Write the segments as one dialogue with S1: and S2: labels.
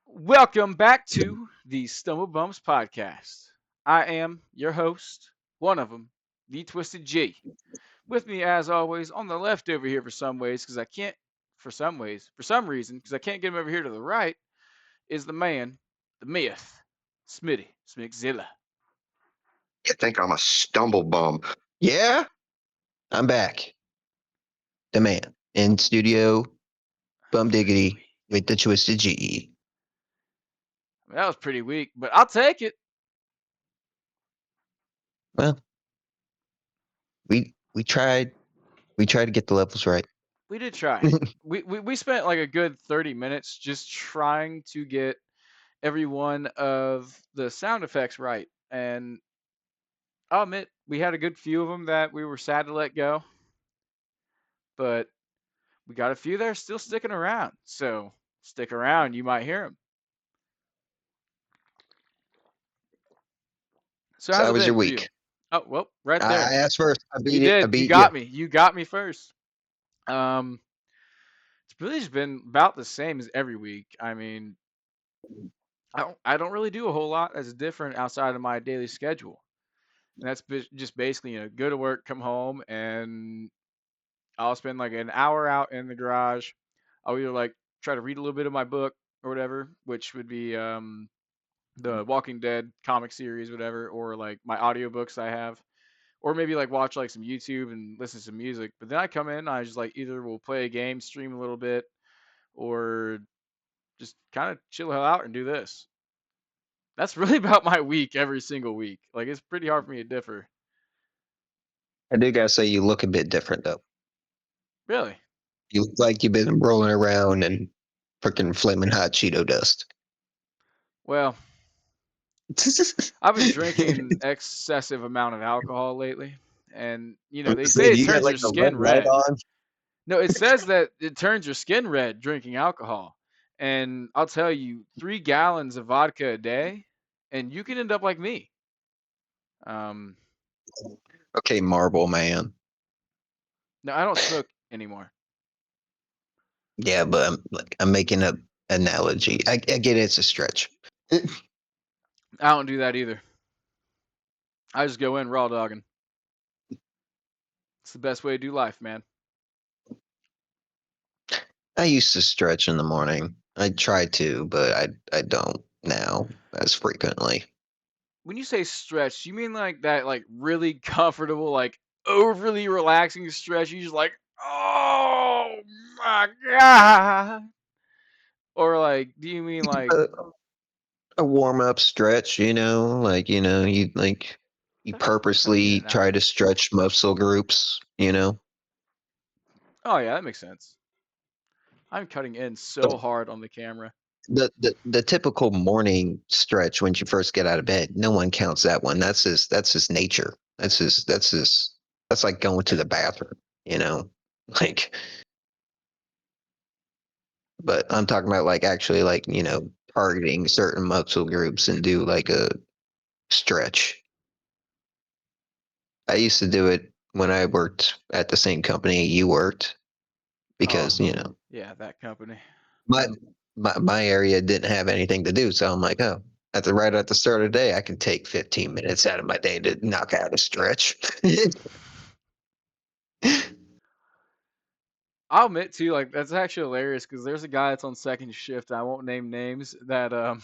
S1: Welcome back to the Stumblebums podcast. I am your host, one of them, the Twisted G. With me, as always, on the left over here for some reason, because I can't get him over here to the right, is the man, the myth, Smitty, Smickzilla.
S2: You think I'm a stumblebum? Yeah, I'm back. The man in studio, bum
S1: Pretty
S2: diggity
S1: weak.
S2: with the twisted G.
S1: I mean, that was pretty weak, but I'll take it.
S2: Well, we tried to get the levels right.
S1: We did try. We spent like a good 30 minutes just trying to get every one of the sound effects right. And I'll admit we had a good few of them that we were sad to let go, but we got a few that are still sticking around. So stick around, you might hear them. So
S2: So
S1: how's
S2: how
S1: it
S2: was
S1: been
S2: your
S1: for you?
S2: week?
S1: Oh well, right
S2: I
S1: there.
S2: asked first. I
S1: You
S2: beat it. I
S1: did. You
S2: beat you.
S1: got me. You got me first. Um, it's really just been about the same as every week. I mean, I don't really do a whole lot that's different outside of my daily schedule, and that's just basically go to work, come home, and I'll spend like an hour out in the garage. I'll either like try to read a little bit of my book or whatever, which would be the Walking Dead comic series, whatever, or like my audiobooks I have, or maybe like watch like some YouTube and listen to some music. But then I come in, I just like either will play a game, stream a little bit, or just kind of chill hell out and do this. That's really about my week every single week. Like it's pretty hard for me to differ.
S2: I do gotta say you look a bit different though.
S1: Really.
S2: You look like you've been rolling around in freaking flaming hot Cheeto dust.
S1: Well, I've been drinking excessive amount of alcohol lately, and
S2: I'm
S1: they
S2: gonna
S1: say
S2: say, do
S1: it
S2: you got
S1: turns
S2: like
S1: your
S2: a red
S1: skin
S2: light
S1: red.
S2: on?
S1: No, it says that it turns your skin red drinking alcohol. And I'll tell you, 3 gallons of vodka a day, and you can end up like me. Um,
S2: Okay, Marble Man.
S1: no, I don't smoke anymore.
S2: Yeah, but I'm making a analogy. I get it's a stretch.
S1: I don't do that either. I just go in raw dogging. It's the best way to do life, man.
S2: I used to stretch in the morning. I try to, but I don't now as frequently.
S1: When you say stretch, you mean like that, like really comfortable, like overly relaxing stretch? You just like, oh my god, or like, do you mean like,
S2: A, a warm up stretch, you
S1: they're cutting in
S2: purposely
S1: and out?
S2: try to stretch muscle groups.
S1: Oh yeah, that makes sense. I'm cutting in so
S2: But
S1: hard on the camera.
S2: the typical morning stretch when you first get out of bed, no one counts that one. That's just nature. That's like going to the bathroom. Like but I'm talking about like actually like targeting certain muscle groups and do like a stretch. I used to do it when I worked at the same company you worked
S1: Oh
S2: because
S1: yeah, that company.
S2: my my area didn't have anything to do, so I'm like, oh, right at the start of the day, I can take 15 minutes out of my day to knock out a stretch.
S1: I'll admit too, like that's actually hilarious because there's a guy that's on second shift. I won't name names. That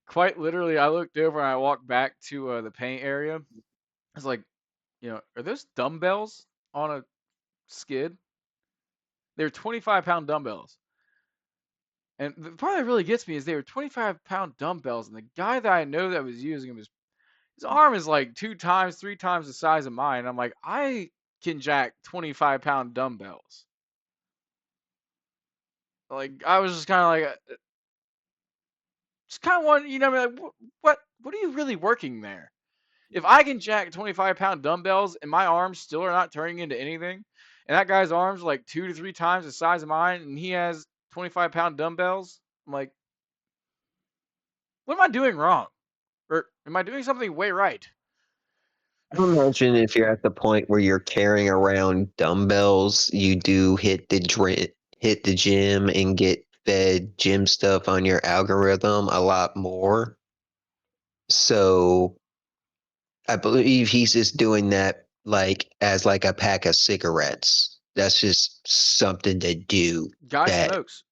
S1: quite literally, I looked over and I walked back to the paint area. I was like, are those dumbbells on a skid? They're 25-pound dumbbells. And the part that really gets me is they were 25-pound dumbbells, and the guy that I know that was using them his arm is like 2 times, 3 times the size of mine. I'm like, I can jack 25-pound dumbbells. Like I was just kind of wondering, like, what are you really working there? If I can jack 25-pound dumbbells and my arms still are not turning into anything, and that guy's arms are like 2 to 3 times the size of mine, and he has 25-pound dumbbells, I'm like, what am I doing wrong? Or am I doing something way right?
S2: Imagine if you're at the point where you're carrying around dumbbells, you do hit the gym and get fed gym stuff on your algorithm a lot more. So I believe he's just doing that like as like a pack of cigarettes. That's just something to do
S1: Guy
S2: that
S1: smokes.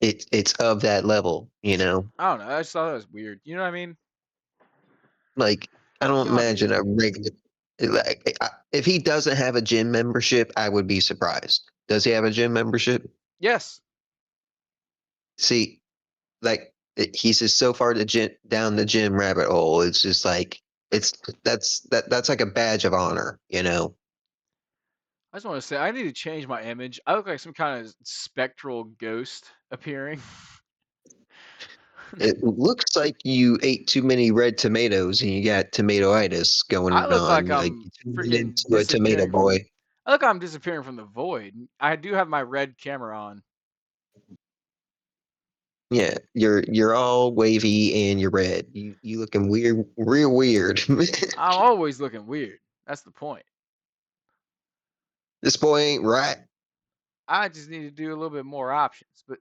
S2: it's of that level, you know?
S1: I don't know. I just thought that was weird. You know what I mean?
S2: Like I don't
S1: You don't have to
S2: imagine
S1: do
S2: a
S1: it.
S2: regular like if he doesn't have a gym membership, I would be surprised. Does he have a gym membership?
S1: Yes.
S2: See, like he's just so far down the gym rabbit hole. It's just like it's that's like a badge of honor, you know.
S1: I just want to say I need to change my image. I look like some kind of spectral ghost appearing.
S2: It looks like you ate too many red tomatoes and you got tomatoitis
S1: I
S2: going
S1: look like
S2: on. Like
S1: I'm
S2: you turned
S1: freaking
S2: into a tomato
S1: disappearing from.
S2: boy.
S1: I look like I'm disappearing from the void. I do have my red camera on.
S2: Yeah, you're all wavy and you're red. You looking weird, real weird.
S1: I'm always looking weird. That's the point.
S2: This boy ain't right.
S1: I just need to do a little bit more options. But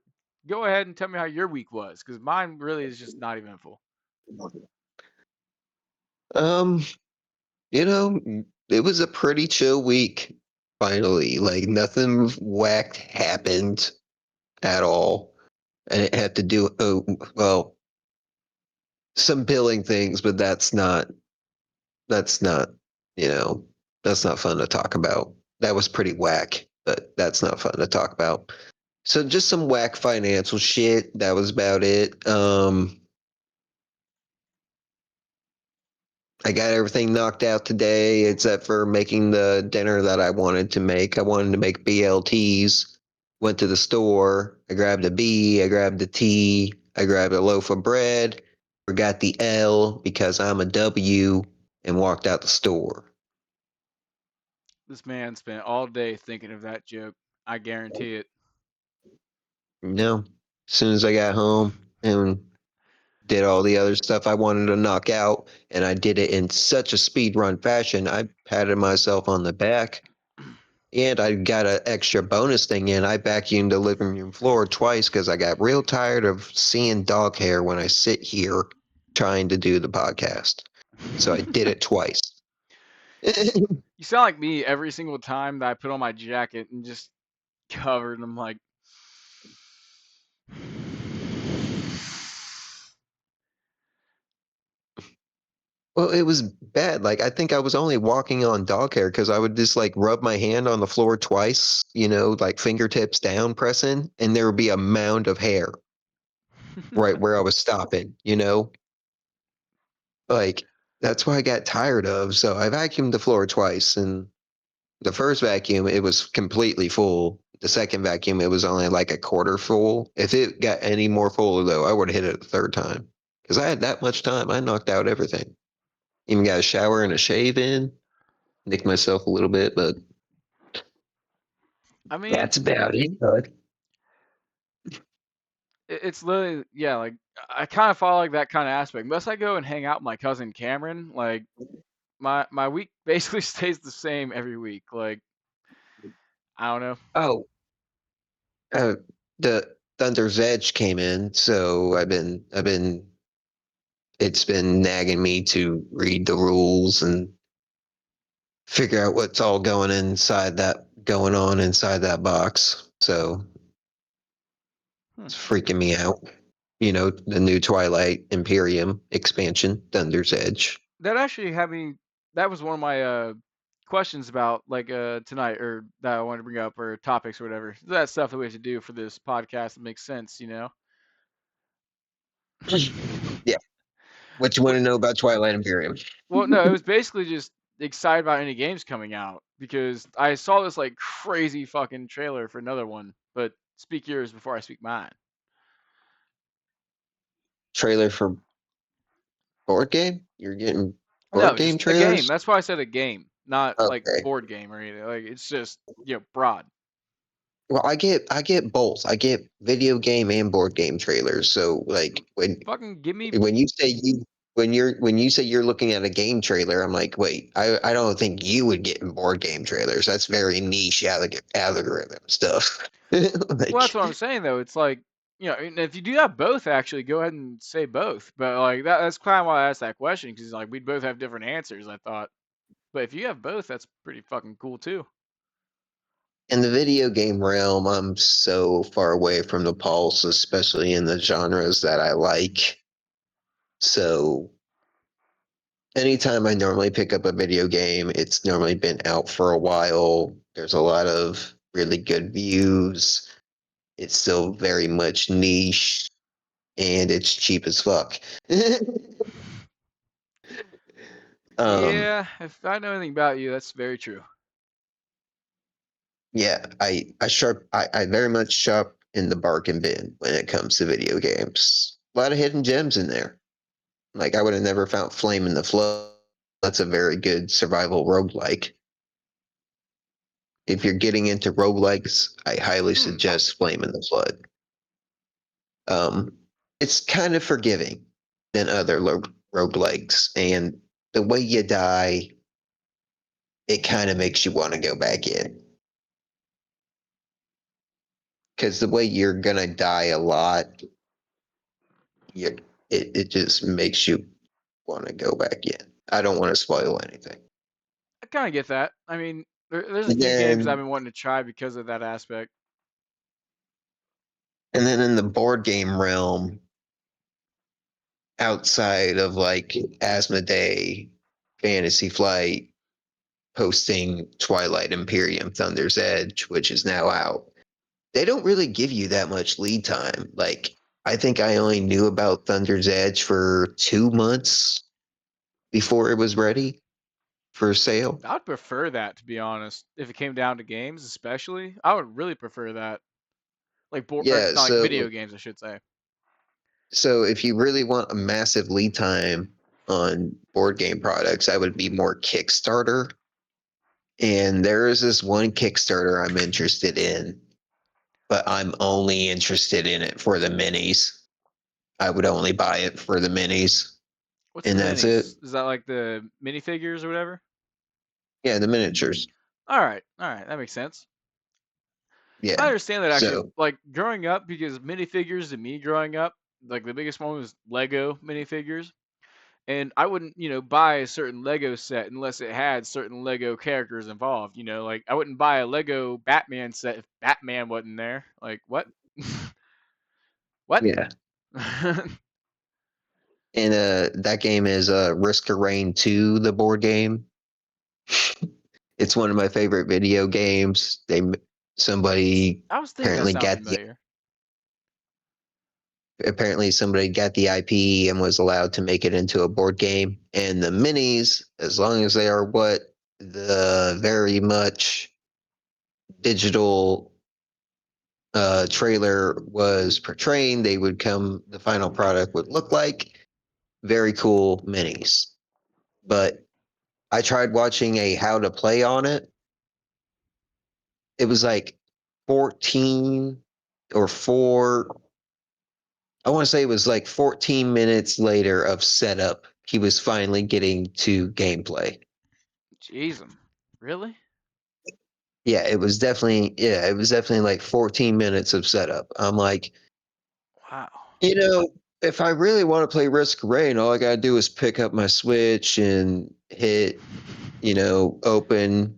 S1: go ahead and tell me how your week was, because mine really is just not eventful.
S2: Um, you know, it was a pretty chill week. Finally, like nothing whacked happened at all, and it had to do well some billing things, but that's not you know that's not fun to talk about. That was pretty whack, but that's not fun to talk about. So just some whack financial shit. That was about it. I got everything knocked out today except for making the dinner that I wanted to make. I wanted to make BLTs. Went to the store. I grabbed a B. I grabbed a T. I grabbed a loaf of bread. Forgot the L because I'm a W and walked out the store.
S1: This man spent all day thinking of that joke. I guarantee it.
S2: No. As soon as I got home and did all the other stuff I wanted to knock out, and I did it in such a speed run fashion, I patted myself on the back. And I got an extra bonus thing in. I vacuumed the living room floor twice because I got real tired of seeing dog hair when I sit here trying to do the podcast. So I did it twice.
S1: You sound like me every single time that I put on my jacket and just covered. And I'm like,
S2: Well, it was bad. Like I think I was only walking on dog hair because I would just like rub my hand on the floor twice, like fingertips down pressing, and there would be a mound of hair right where I was stopping. Like that's what I got tired of. So I vacuumed the floor twice, and the first vacuum it was completely full. The second vacuum it was only like a quarter full. If it got any more full though, I would have hit it the third time because I had that much time. I knocked out everything. Even got a shower and a shave in. Nicked myself a little bit, but
S1: I mean,
S2: that's about it, bud.
S1: it's literally, yeah, like I kind of follow like that kind of aspect. Unless I go and hang out with my cousin Cameron, like my week basically stays the same every week. Like I don't know.
S2: Oh, uh, the Thunder's Edge came in, so it's been nagging me to read the rules and figure out what's all going on inside that box. So
S1: Hmm.
S2: it's freaking me out. The new Twilight Imperium expansion, Thunder's Edge.
S1: That actually had me. That was one of my questions about like tonight, or that I wanted to bring up, or topics or whatever. That stuff that we have to do for this podcast that makes sense, you know.
S2: Yeah. What you want
S1: But
S2: to know about Twilight Imperium?
S1: well, no, it was basically just excited about any games coming out because I saw this like crazy fucking trailer for another one. But speak yours before I speak mine.
S2: Trailer for board game? You're getting board
S1: No,
S2: game
S1: just a game.
S2: trailers?
S1: That's why I said a game, not like
S2: Okay.
S1: board game or anything. Like it's just broad.
S2: Well, I get both. I get video game and board game trailers. So like when
S1: Fucking give me.
S2: when you say you when you say you're looking at a game trailer, I'm like, wait, I don't think you would get in board game trailers. That's very niche algorithm stuff.
S1: Well, that's
S2: Like,
S1: what I'm saying though. It's like, and if you do have both, actually, go ahead and say both. But like that's kind of why I asked that question because like we'd both have different answers. I thought, but if you have both, that's pretty fucking cool too.
S2: in the video game realm, I'm so far away from the pulse, especially in the genres that I like. So anytime I normally pick up a video game, it's normally been out for a while. There's a lot of really good views. It's still very much niche and it's cheap as fuck. um,
S1: Yeah, if I know anything about you, that's very true.
S2: yeah, I very much shop in the bargain bin when it comes to video games. A lot of hidden gems in there. Like I would have never found Flame in the Flood. That's a very good survival roguelike. If you're getting into roguelikes, I highly
S1: Hmm.
S2: suggest Flame in the Flood. Um, it's kind of forgiving than other roguelikes, and the way you die, it kind of makes you want to go back in. Because the way you're gonna die a lot, you, it just makes you want to go back in. I don't want to spoil anything.
S1: I kind of get that. I mean, there's a
S2: And
S1: few games I've
S2: then
S1: been wanting to try because of that aspect.
S2: and then in the board game realm, outside of like Asmodee, Fantasy Flight, posting Twilight Imperium Thunder's Edge, which is now out, they don't really give you that much lead time. Like, I think I only knew about Thunder's Edge for 2 months before it was ready for sale.
S1: I would prefer that, to be honest. If it came down to games, especially, I would really prefer that. Like or
S2: Yeah,
S1: not like
S2: so
S1: video games, I should say.
S2: so if you really want a massive lead time on board game products, I would be more Kickstarter. And there is this one Kickstarter I'm interested in, but I'm only interested in it for the minis. I would only buy it for the minis,
S1: What's the
S2: and that's it.
S1: minis? Is that like the minifigures or whatever?
S2: Yeah, the miniatures.
S1: All right, that makes sense. I
S2: Yeah.
S1: understand that actually.
S2: So,
S1: Like growing up, because minifigures to me growing up, like the biggest one was Lego minifigures, and I wouldn't, buy a certain Lego set unless it had certain Lego characters involved. Like I wouldn't buy a Lego Batman set if Batman wasn't there. Like what? What?
S2: yeah. And that game is Risk of Rain 2, the board game. It's one of my favorite video games. Somebody
S1: I was thinking that
S2: apparently
S1: sounded
S2: got the
S1: familiar.
S2: apparently somebody got the IP and was allowed to make it into a board game. And the minis, as long as they are what the very much digital trailer was portraying, they would come. The final product would look like very cool minis. But I tried watching a how to play on it. It was like 14 or 4. I want to say it was like 14 minutes later of setup. He was finally getting to gameplay.
S1: Jeez, really?
S2: Yeah, it was definitely like 14 minutes of setup. I'm like,
S1: Wow.
S2: you know, if I really want to play Risk of Rain, all I gotta do is pick up my Switch and hit, open,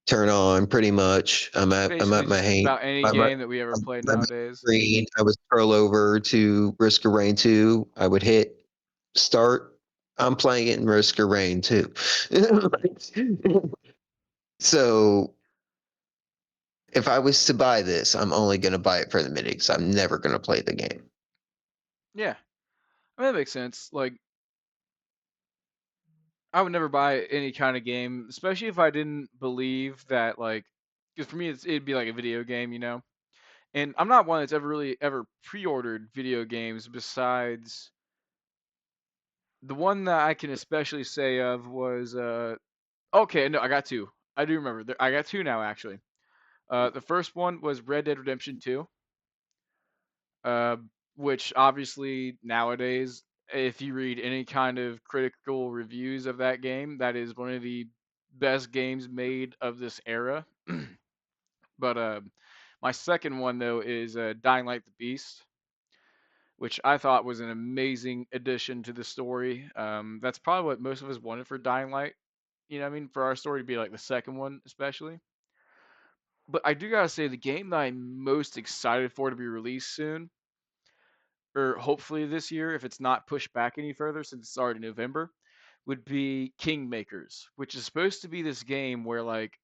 S2: turn on. Pretty much, I'm
S1: Basically,
S2: at my
S1: just
S2: hang.
S1: about any
S2: I'm at
S1: game that we ever played
S2: my main
S1: nowadays.
S2: screen. I would scroll over to Risk of Rain 2. I would hit start. I'm playing it in Risk of Rain 2. So if I was to buy this, I'm only going to buy it for the minis. I'm never going to play the game.
S1: Yeah, I mean that makes sense. Like I would never buy any kind of game, especially if I didn't believe that like, because for me it'd be like a video game. And I'm not one that's ever really ever pre-ordered video games besides the one that I can especially say of was okay, no, I got two. I do remember. I got two now actually. The first one was Red Dead Redemption 2, uh, which obviously nowadays if you read any kind of critical reviews of that game, that is one of the best games made of this era. But my second one though is Dying Light: The Beast, which I thought was an amazing addition to the story. That's probably what most of us wanted for Dying Light. You know what I mean? For our story to be like the second one, especially. But I do gotta say, the game that I'm most excited for to be released soon, or hopefully this year, if it's not pushed back any further since it's already November, would be Kingmakers, which is supposed to be this game where like,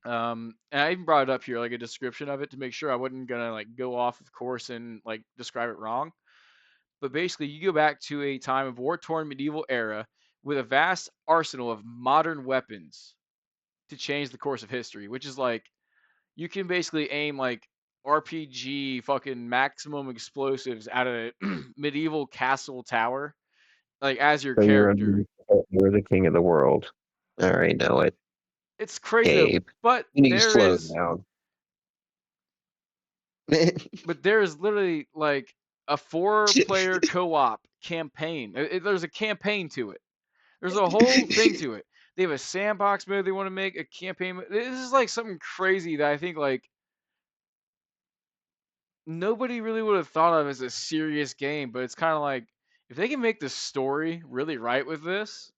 S1: and I even brought it up here, like a description of it to make sure I wasn't gonna like go off of course and like describe it wrong. But basically, you go back to a time of war-torn medieval era with a vast arsenal of modern weapons to change the course of history, which is like you can basically aim like RPG fucking maximum explosives at a medieval castle tower, like as your
S2: So
S1: character.
S2: you're the king of the world. All right, know it,
S1: It's crazy though,
S2: Gabe.
S1: but
S2: You need to
S1: there
S2: slow
S1: is
S2: down.
S1: but there is literally like a four-player co-op campaign. There's a campaign to it. There's a whole thing to it. They have a sandbox mode they want to make, a campaign mode. This is like something crazy that I think like nobody really would have thought of as a serious game, but it's kind of like if they can make the story really right with this,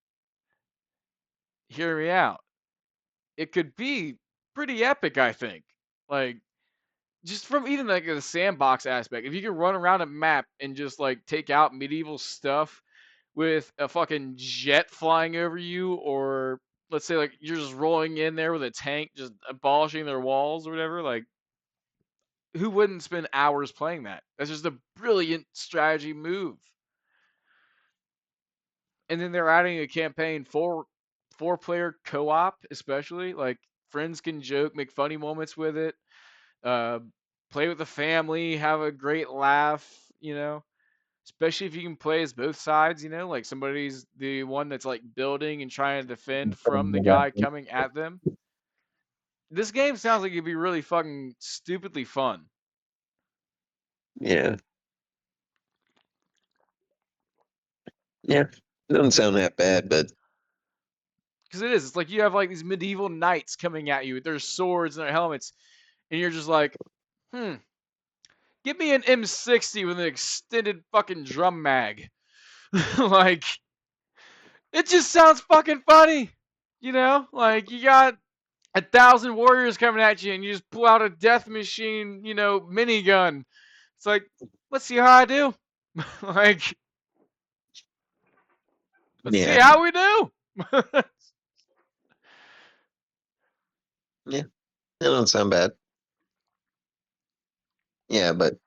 S1: hear me out. It could be pretty epic, I think. Like just from even like the sandbox aspect, if you can run around a map and just like take out medieval stuff with a fucking jet flying over you, or let's say like you're just rolling in there with a tank, just abolishing their walls or whatever, like who wouldn't spend hours playing that? That's just a brilliant strategy move. And then they're adding a campaign for four-player co-op, especially like friends can joke, make funny moments with it, uh, play with the family, have a great laugh, you know. Especially if you can play as both sides, you know, like somebody's the one that's like building and trying to defend from the guy coming at them. This game sounds like it'd be really fucking stupidly fun.
S2: Yeah, yeah. Doesn't sound that bad, but
S1: Because it is. It's like you have like these medieval knights coming at you with their swords and their helmets, and you're just like, hmm, give me an M60 with an extended fucking drum mag. Like, it just sounds fucking funny. You know? Like, you got 1,000 warriors coming at you, and you just pull out a death machine, you know, minigun. It's like, let's see how I do. Like, let's see
S2: yeah,
S1: how we do.
S2: yeah. That don't sound bad. Yeah, but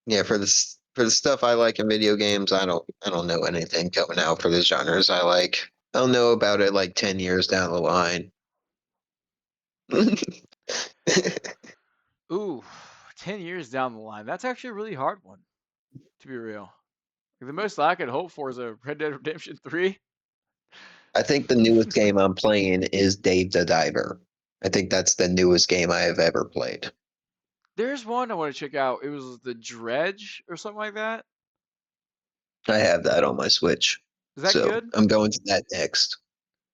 S2: yeah, for the stuff I like in video games, I don't know anything coming out for the genres I like. I'll know about it like 10 years down the line.
S1: Ooh, 10 years down the line. That's actually a really hard one, to be real. Like, the most I could hope for is a Red Dead Redemption 3.
S2: I think the newest game I'm playing is Dave the Diver. I think that's the newest game I have ever played.
S1: There's one I want to check out. It was the Dredge or something like that.
S2: I have that on my Switch.
S1: Is that
S2: So
S1: good?
S2: I'm going to that next.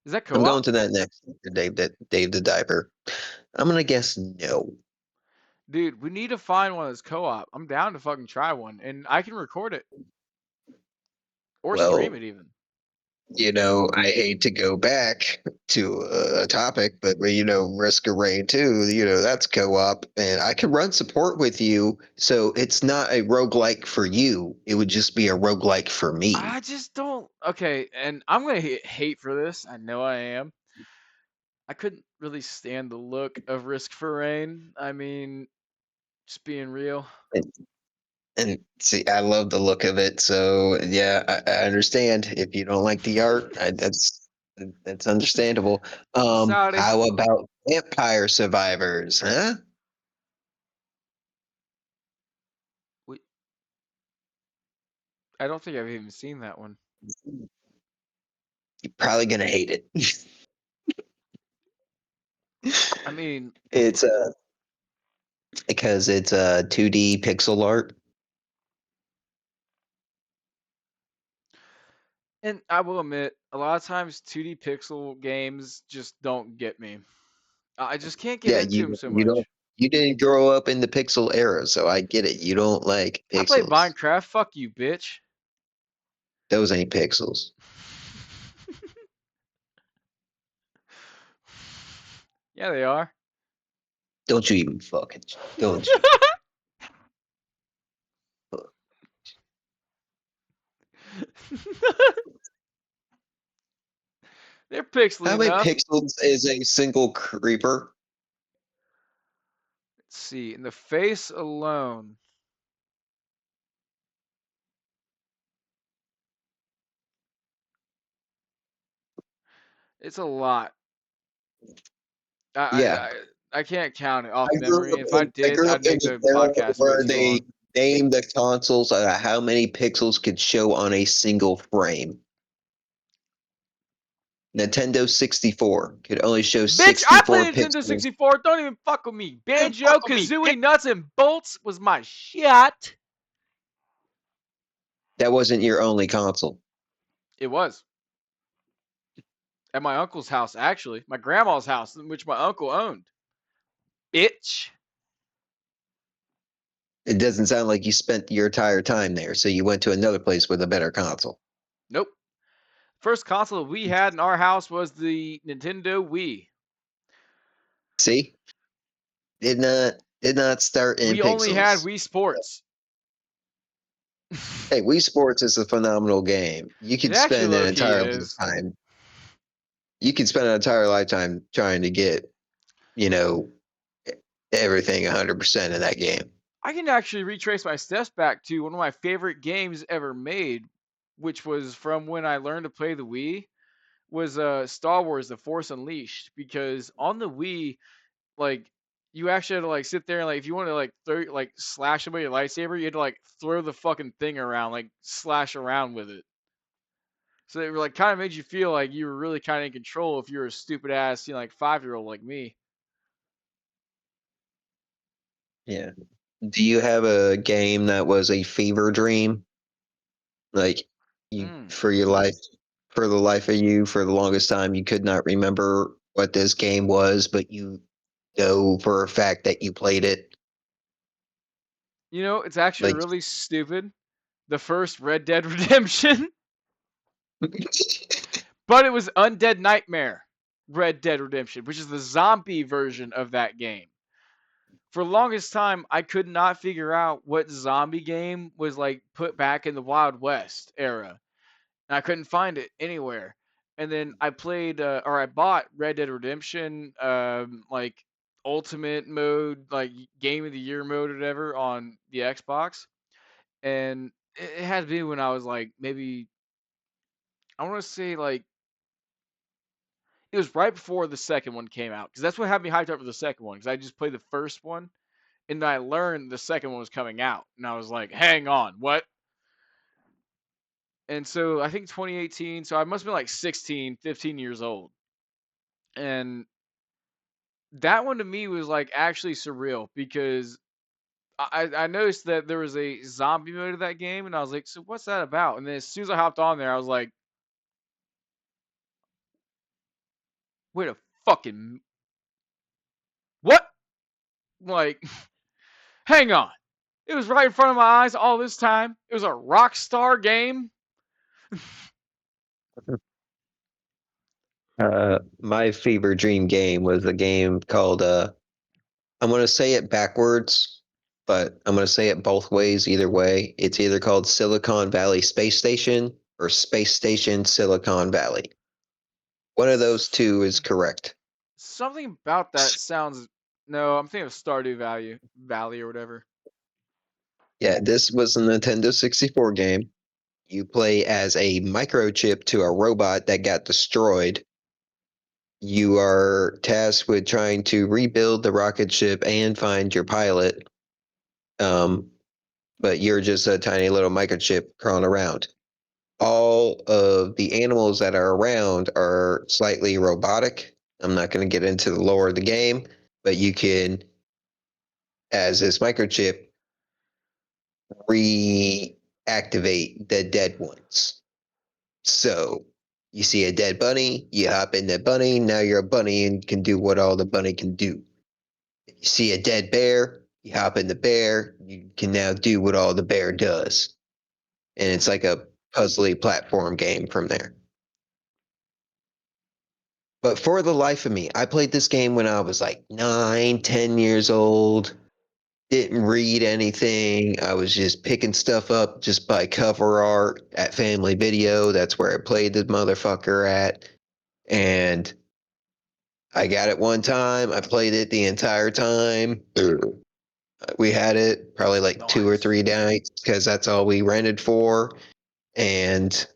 S1: Is that
S2: I'm going
S1: co-op?
S2: to that next for Dave the Diver. I'm gonna guess no.
S1: Dude, we need to find one that's co-op. I'm down to fucking try one, and I can record it or stream
S2: Well,
S1: it even.
S2: I hate to go back to a topic, but Risk of Rain 2, that's co-op, and I can run support with you, so it's not a roguelike for you. It would just be a roguelike for me.
S1: I just don't. Okay, and I'm gonna hit hate for this. I know I am. I couldn't really stand the look of Risk for Rain. I mean, just being real.
S2: And, and see, I love the look of it, so yeah, I understand if you don't like the art. That's understandable.
S1: Sorry.
S2: How about Vampire Survivors, huh?
S1: We, I don't think I've even seen that one.
S2: You're probably gonna hate it.
S1: I mean,
S2: It's because it's 2D pixel art.
S1: And I will admit, a lot of times 2D pixel games just don't get me. I just can't get
S2: Yeah,
S1: into them so
S2: you don't
S1: much.
S2: you didn't grow up in the pixel era, so I get it. You don't like
S1: I play
S2: pixels.
S1: Minecraft. Fuck you, bitch.
S2: Those ain't pixels.
S1: Yeah, they are.
S2: Don't you even fucking don't you?
S1: They're pixely
S2: How many
S1: enough.
S2: pixels is a single creeper?
S1: Let's see. In the face alone, it's a lot. I I,
S2: Yeah,
S1: I I can't count it off
S2: I grew
S1: memory.
S2: up
S1: If I
S2: in I
S1: did,
S2: grew
S1: I'd
S2: up in
S1: make
S2: the
S1: the
S2: era
S1: podcast way
S2: where
S1: too
S2: they
S1: long.
S2: named the consoles how many pixels could show on a single frame. Nintendo 64 could only show
S1: Bitch, I
S2: 64
S1: played Nintendo
S2: pixels.
S1: 64. Don't even fuck with me.
S2: Hey,
S1: Banjo,
S2: fuck with me.
S1: Kazooie, Nuts, and Bolts was my shit.
S2: That wasn't your only console.
S1: It was. At my uncle's house, actually. My grandma's house, which my uncle owned. Bitch.
S2: It doesn't sound like you spent your entire time there, so you went to another place with a better console.
S1: Nope. First console we had in our house was the Nintendo Wii.
S2: See? Did not start in
S1: We only had
S2: pixels.
S1: Wii Sports.
S2: Hey, Wii Sports is a phenomenal game. You
S1: It
S2: could
S1: actually
S2: spend an
S1: low key
S2: entire
S1: is.
S2: lifetime. You could spend an entire lifetime trying to get, you know, everything 100% in that game.
S1: I can actually retrace my steps back to one of my favorite games ever made, which was from when I learned to play the Wii, was Star Wars: The Force Unleashed. Because on the Wii, like you actually had to like sit there and like if you want to like throw like slash somebody with your lightsaber, you had to like throw the fucking thing around, like slash around with it. So it like kind of made you feel like you were really kind of in control if you were a stupid ass, like 5-year old like me.
S2: Yeah. Do you have a game that was a fever dream? Like you
S1: Mm.
S2: for your life, for the life of you, for the longest time, you could not remember what this game was, but you know for a fact that you played it.
S1: You know, it's actually
S2: Like
S1: really stupid. The first Red Dead Redemption, but it was Undead Nightmare Red Dead Redemption, which is the zombie version of that game. For the longest time, I could not figure out what zombie game was like put back in the Wild West era, and I couldn't find it anywhere. And then I played or I bought Red Dead Redemption, like Ultimate mode, like Game of the Year mode, or whatever, on the Xbox, and it had to be when I was like maybe I want to say like it was right before the second one came out because that's what had me hyped up for the second one because I just played the first one and then I learned the second one was coming out and I was like, hang on, what? And so I think 2018, so I must have been like 16, 15 years old. And that one to me was like actually surreal because I noticed that there was a zombie mode of that game and I was like, so what's that about? And then as soon as I hopped on there, I was like, wait a fucking what? Like, hang on. It was right in front of my eyes all this time. It was a Rockstar game.
S2: my fever dream game was a game called I'm gonna say it backwards, but I'm gonna say it both ways either way. It's either called Silicon Valley Space Station or Space Station Silicon Valley. One of those two is correct.
S1: Something about that sounds. No, I'm thinking of Stardew Valley or whatever.
S2: Yeah, this was a Nintendo 64 game. You play as a microchip to a robot that got destroyed. You are tasked with trying to rebuild the rocket ship and find your pilot. Um, but you're just a tiny little microchip crawling around. All of the animals that are around are slightly robotic. I'm not going to get into the lore of the game, but you can, as this microchip, reactivate the dead ones. So you see a dead bunny, you hop in the bunny, now you're a bunny and can do what all the bunny can do. You see a dead bear, you hop in the bear, you can now do what all the bear does. And it's like a puzzly platform game from there. But for the life of me, I played this game when I was like 9, 10 years old. Didn't read anything. I was just picking stuff up just by cover art at Family Video. That's where I played the motherfucker at. And I got it one time. I played it the entire time. We had it probably like two or
S1: Nice.
S2: three nights because that's all we rented for. And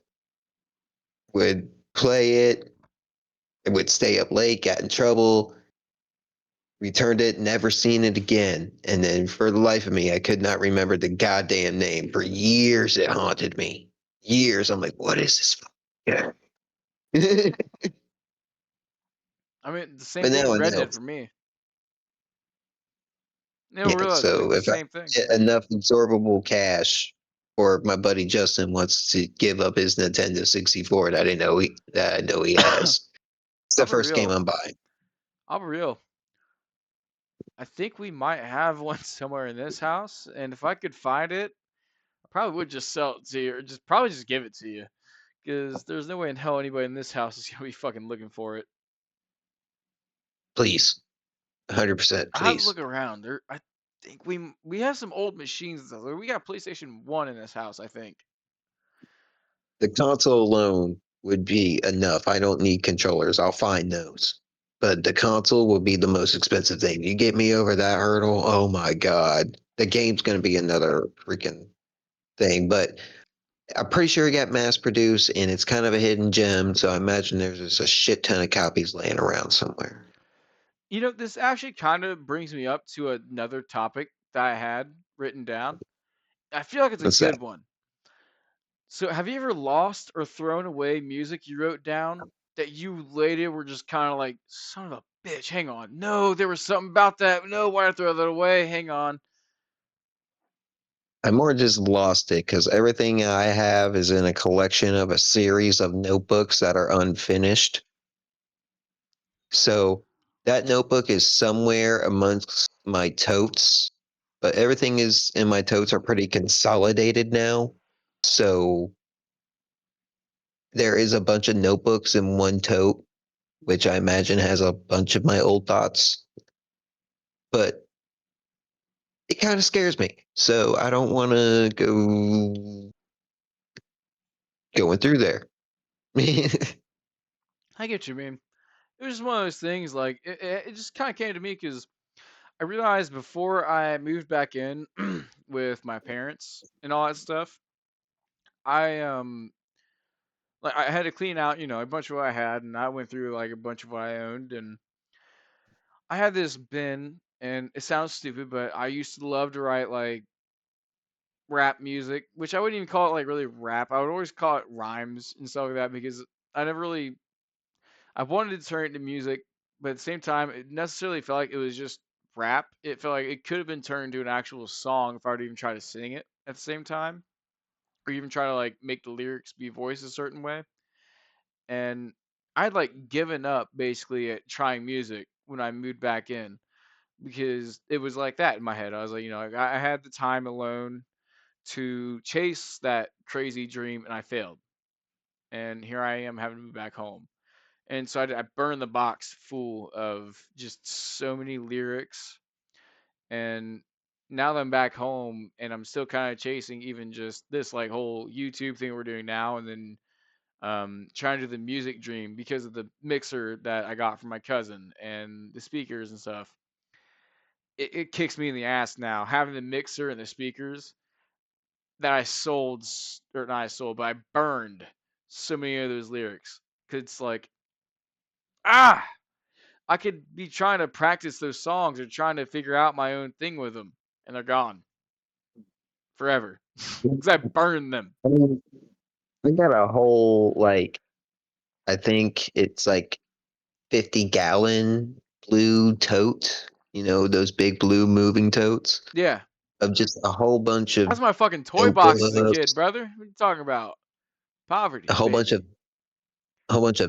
S2: would play it. It would stay up late, got in trouble, returned it, never seen it again. And then for the life of me, I could not remember the goddamn name. For years, it haunted me. Years. I'm like, what is this? Yeah.
S1: I mean, the same
S2: But
S1: thing
S2: now
S1: as
S2: I
S1: Red
S2: know.
S1: Dead for me. You don't
S2: Yeah.
S1: realize like
S2: So
S1: the
S2: if I
S1: same thing.
S2: get enough absorbable cash, or my buddy Justin wants to give up his Nintendo 64 that I know he has. It's the
S1: I'll be
S2: first game
S1: real.
S2: I'm buying.
S1: I'll be real. I think we might have one somewhere in this house, and if I could find it, I probably would just sell it to you, or just probably just give it to you, because there's no way in hell anybody in this house is gonna be fucking looking for it.
S2: Please. 100%,
S1: I have to
S2: please.
S1: look around. I think we have some old machines. And stuff. We got PlayStation One in this house, I think.
S2: The console alone would be enough. I don't need controllers. I'll find those. But the console will be the most expensive thing. You get me over that hurdle, oh my god. The game's gonna be another freaking thing. But I'm pretty sure it got mass produced and it's kind of a hidden gem, so I imagine there's just a shit ton of copies laying around somewhere.
S1: You know, this actually kind of brings me up to another topic that I had written down. I feel like it's a
S2: What's that?
S1: good one. So, have you ever lost or thrown away music you wrote down that you later were just kind of like, son of a bitch, hang on. No, there was something about that. No, why did I throw that away? Hang on.
S2: I more just lost it because everything I have is in a collection of a series of notebooks that are unfinished. So that notebook is somewhere amongst my totes, but everything is in my totes are pretty consolidated now. So there is a bunch of notebooks in one tote, which I imagine has a bunch of my old thoughts, but it kind of scares me. So I don't want to go going through there.
S1: I get you, man. It was just one of those things, like, it just kind of came to me because I realized before I moved back in with my parents and all that stuff, I, like, I had to clean out, a bunch of what I had, and I went through, like, a bunch of what I owned, and I had this bin, and it sounds stupid, but I used to love to write like rap music, which I wouldn't even call it like really rap. I would always call it rhymes and stuff like that because I never really I wanted to turn it into music, but at the same time, it necessarily felt like it was just rap. It felt like it could have been turned into an actual song if I would even try to sing it at the same time, or even try to like make the lyrics be voiced a certain way. And I'd like given up basically at trying music when I moved back in because it was like that in my head. I was like, I had the time alone to chase that crazy dream, and I failed. And here I am having to move back home. And so I burned the box full of just so many lyrics. And now that I'm back home, and I'm still kind of chasing even just this like whole YouTube thing we're doing now, and then trying to do the music dream because of the mixer that I got from my cousin and the speakers and stuff. It kicks me in the ass now having the mixer and the speakers that I sold, or not I sold, but I burned so many of those lyrics. 'Cause it's like, ah, I could be trying to practice those songs or trying to figure out my own thing with them, and they're gone forever because I burned them.
S2: I mean, I got a whole I think it's like 50-gallon blue tote, those big blue moving totes
S1: Yeah,
S2: of just a whole bunch of
S1: that's my fucking toy box as a kid,
S2: notebooks.
S1: brother. What are you talking about?
S2: A
S1: Poverty,
S2: whole bunch of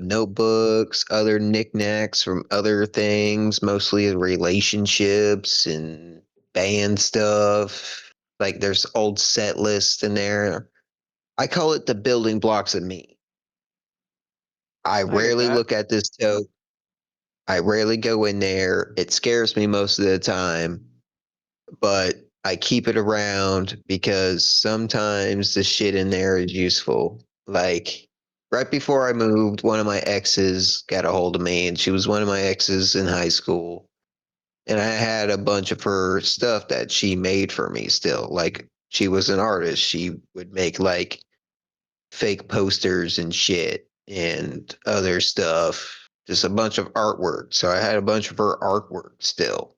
S1: baby.
S2: notebooks, other knickknacks from other things, mostly relationships and band stuff. Like there's old set lists in there. I call it the building blocks of me. I
S1: I get
S2: rarely
S1: that.
S2: look at this tote. I rarely go in there. It scares me most of the time, but I keep it around because sometimes the shit in there is useful. Like right before I moved, one of my exes got a hold of me, and she was one of my exes in high school. And I had a bunch of her stuff that she made for me still. Like she was an artist. She would make like fake posters and shit and other stuff. Just a bunch of artwork. So I had a bunch of her artwork still.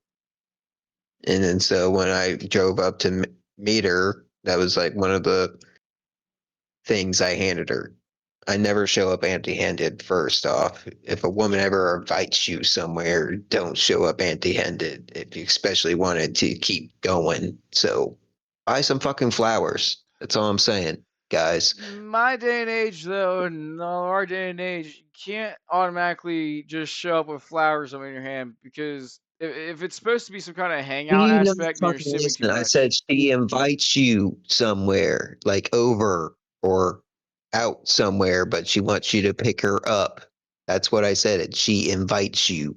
S2: And then so when I drove up to meet her, that was like one of the things I handed her. I never show up empty handed, first off. If a woman ever invites you somewhere, don't show up empty handed if you especially wanted to keep going. So buy some fucking flowers. That's all I'm saying, guys.
S1: My day and age, though, no, our day and age, you can't automatically just show up with flowers on your hand because if it's supposed to be some kind of
S2: Do
S1: hangout
S2: you not
S1: aspect, then you're
S2: fucking
S1: assuming too
S2: listen? I
S1: much.
S2: said she invites you somewhere, like over or out somewhere, but she wants you to pick her up. That's what I said. She invites you.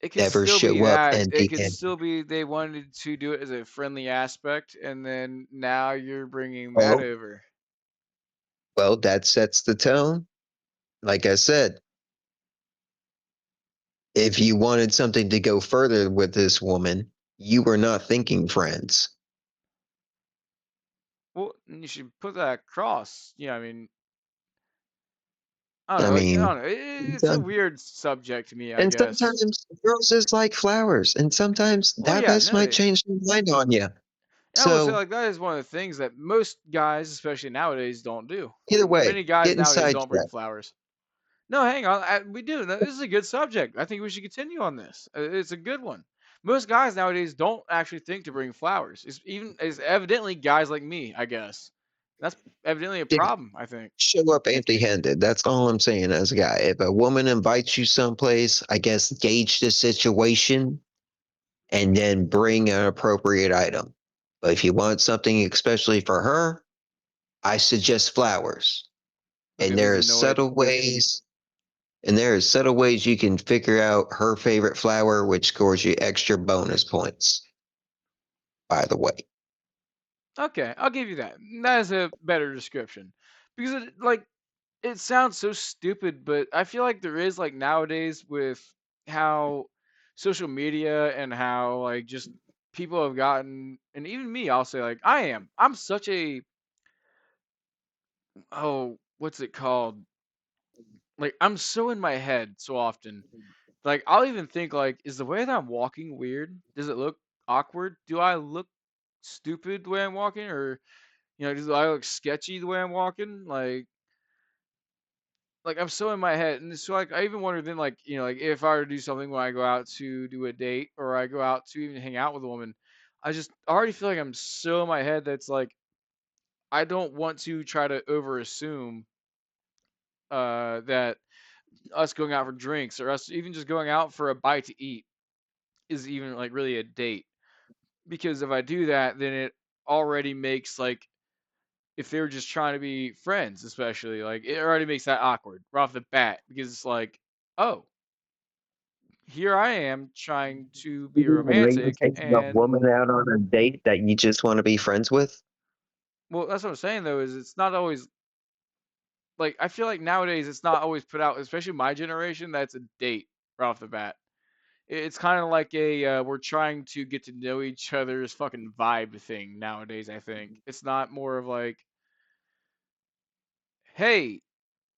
S1: It could
S2: Never
S1: still be
S2: show up
S1: that. It
S2: empty
S1: could
S2: handed.
S1: still be they wanted to do it as a friendly aspect, and then now you're bringing that
S2: Well,
S1: over.
S2: that sets the tone. Like I said, if you wanted something to go further with this woman, you were not thinking friends.
S1: Well, you should put that across. I mean, I don't
S2: I
S1: know. I
S2: mean,
S1: don't know. It's a weird subject to me, I
S2: and
S1: guess.
S2: sometimes girls just like flowers, and sometimes
S1: Well,
S2: that
S1: yeah,
S2: best
S1: no.
S2: might change their mind on you.
S1: I will say
S2: So
S1: like that is one of the things that most guys, especially nowadays, don't do.
S2: either way,
S1: Many guys
S2: getting
S1: nowadays don't bring
S2: sidetracked.
S1: flowers. No, hang on. We do. This is a good subject. I think we should continue on this. It's a good one. Most guys nowadays don't actually think to bring flowers. It's evidently guys like me, I guess. That's evidently a
S2: Yeah,
S1: problem, I think.
S2: show up empty-handed. That's all I'm saying as a guy. If a woman invites you someplace, I guess gauge the situation and then bring an appropriate item. But if you want something especially for her, I suggest flowers.
S1: Look
S2: And
S1: at me's
S2: there are
S1: annoyed.
S2: subtle ways you can figure out her favorite flower, which scores you extra bonus points, by the way.
S1: Okay, I'll give you that. That is a better description. Because it sounds so stupid, but I feel like there is like nowadays with how social media and how like just people have gotten, and even me, I'll say like I'm such a, oh, what's it called? Like I'm so in my head so often. Like I'll even think like, is the way that I'm walking weird? Does it look awkward? Do I look stupid the way I'm walking, or do I look sketchy the way I'm walking? Like I'm so in my head, and so like I even wonder then like like if I were to do something when I go out to do a date or I go out to even hang out with a woman, I just already feel like I'm so in my head that's like I don't want to try to over assume that us going out for drinks or us even just going out for a bite to eat is even like really a date, because if I do that then it already makes like if they were just trying to be friends, especially like it already makes that awkward right off the bat because it's like, oh, here I am trying to be
S2: And maybe
S1: romantic,
S2: taking a
S1: and
S2: woman out on a date that you just want to be friends with.
S1: well, that's what I'm saying though, is it's not always like I feel like nowadays it's not always put out, especially my generation, that's a date right off the bat. It's kind of like a we're trying to get to know each other's fucking vibe thing nowadays. I think it's not more of like, hey,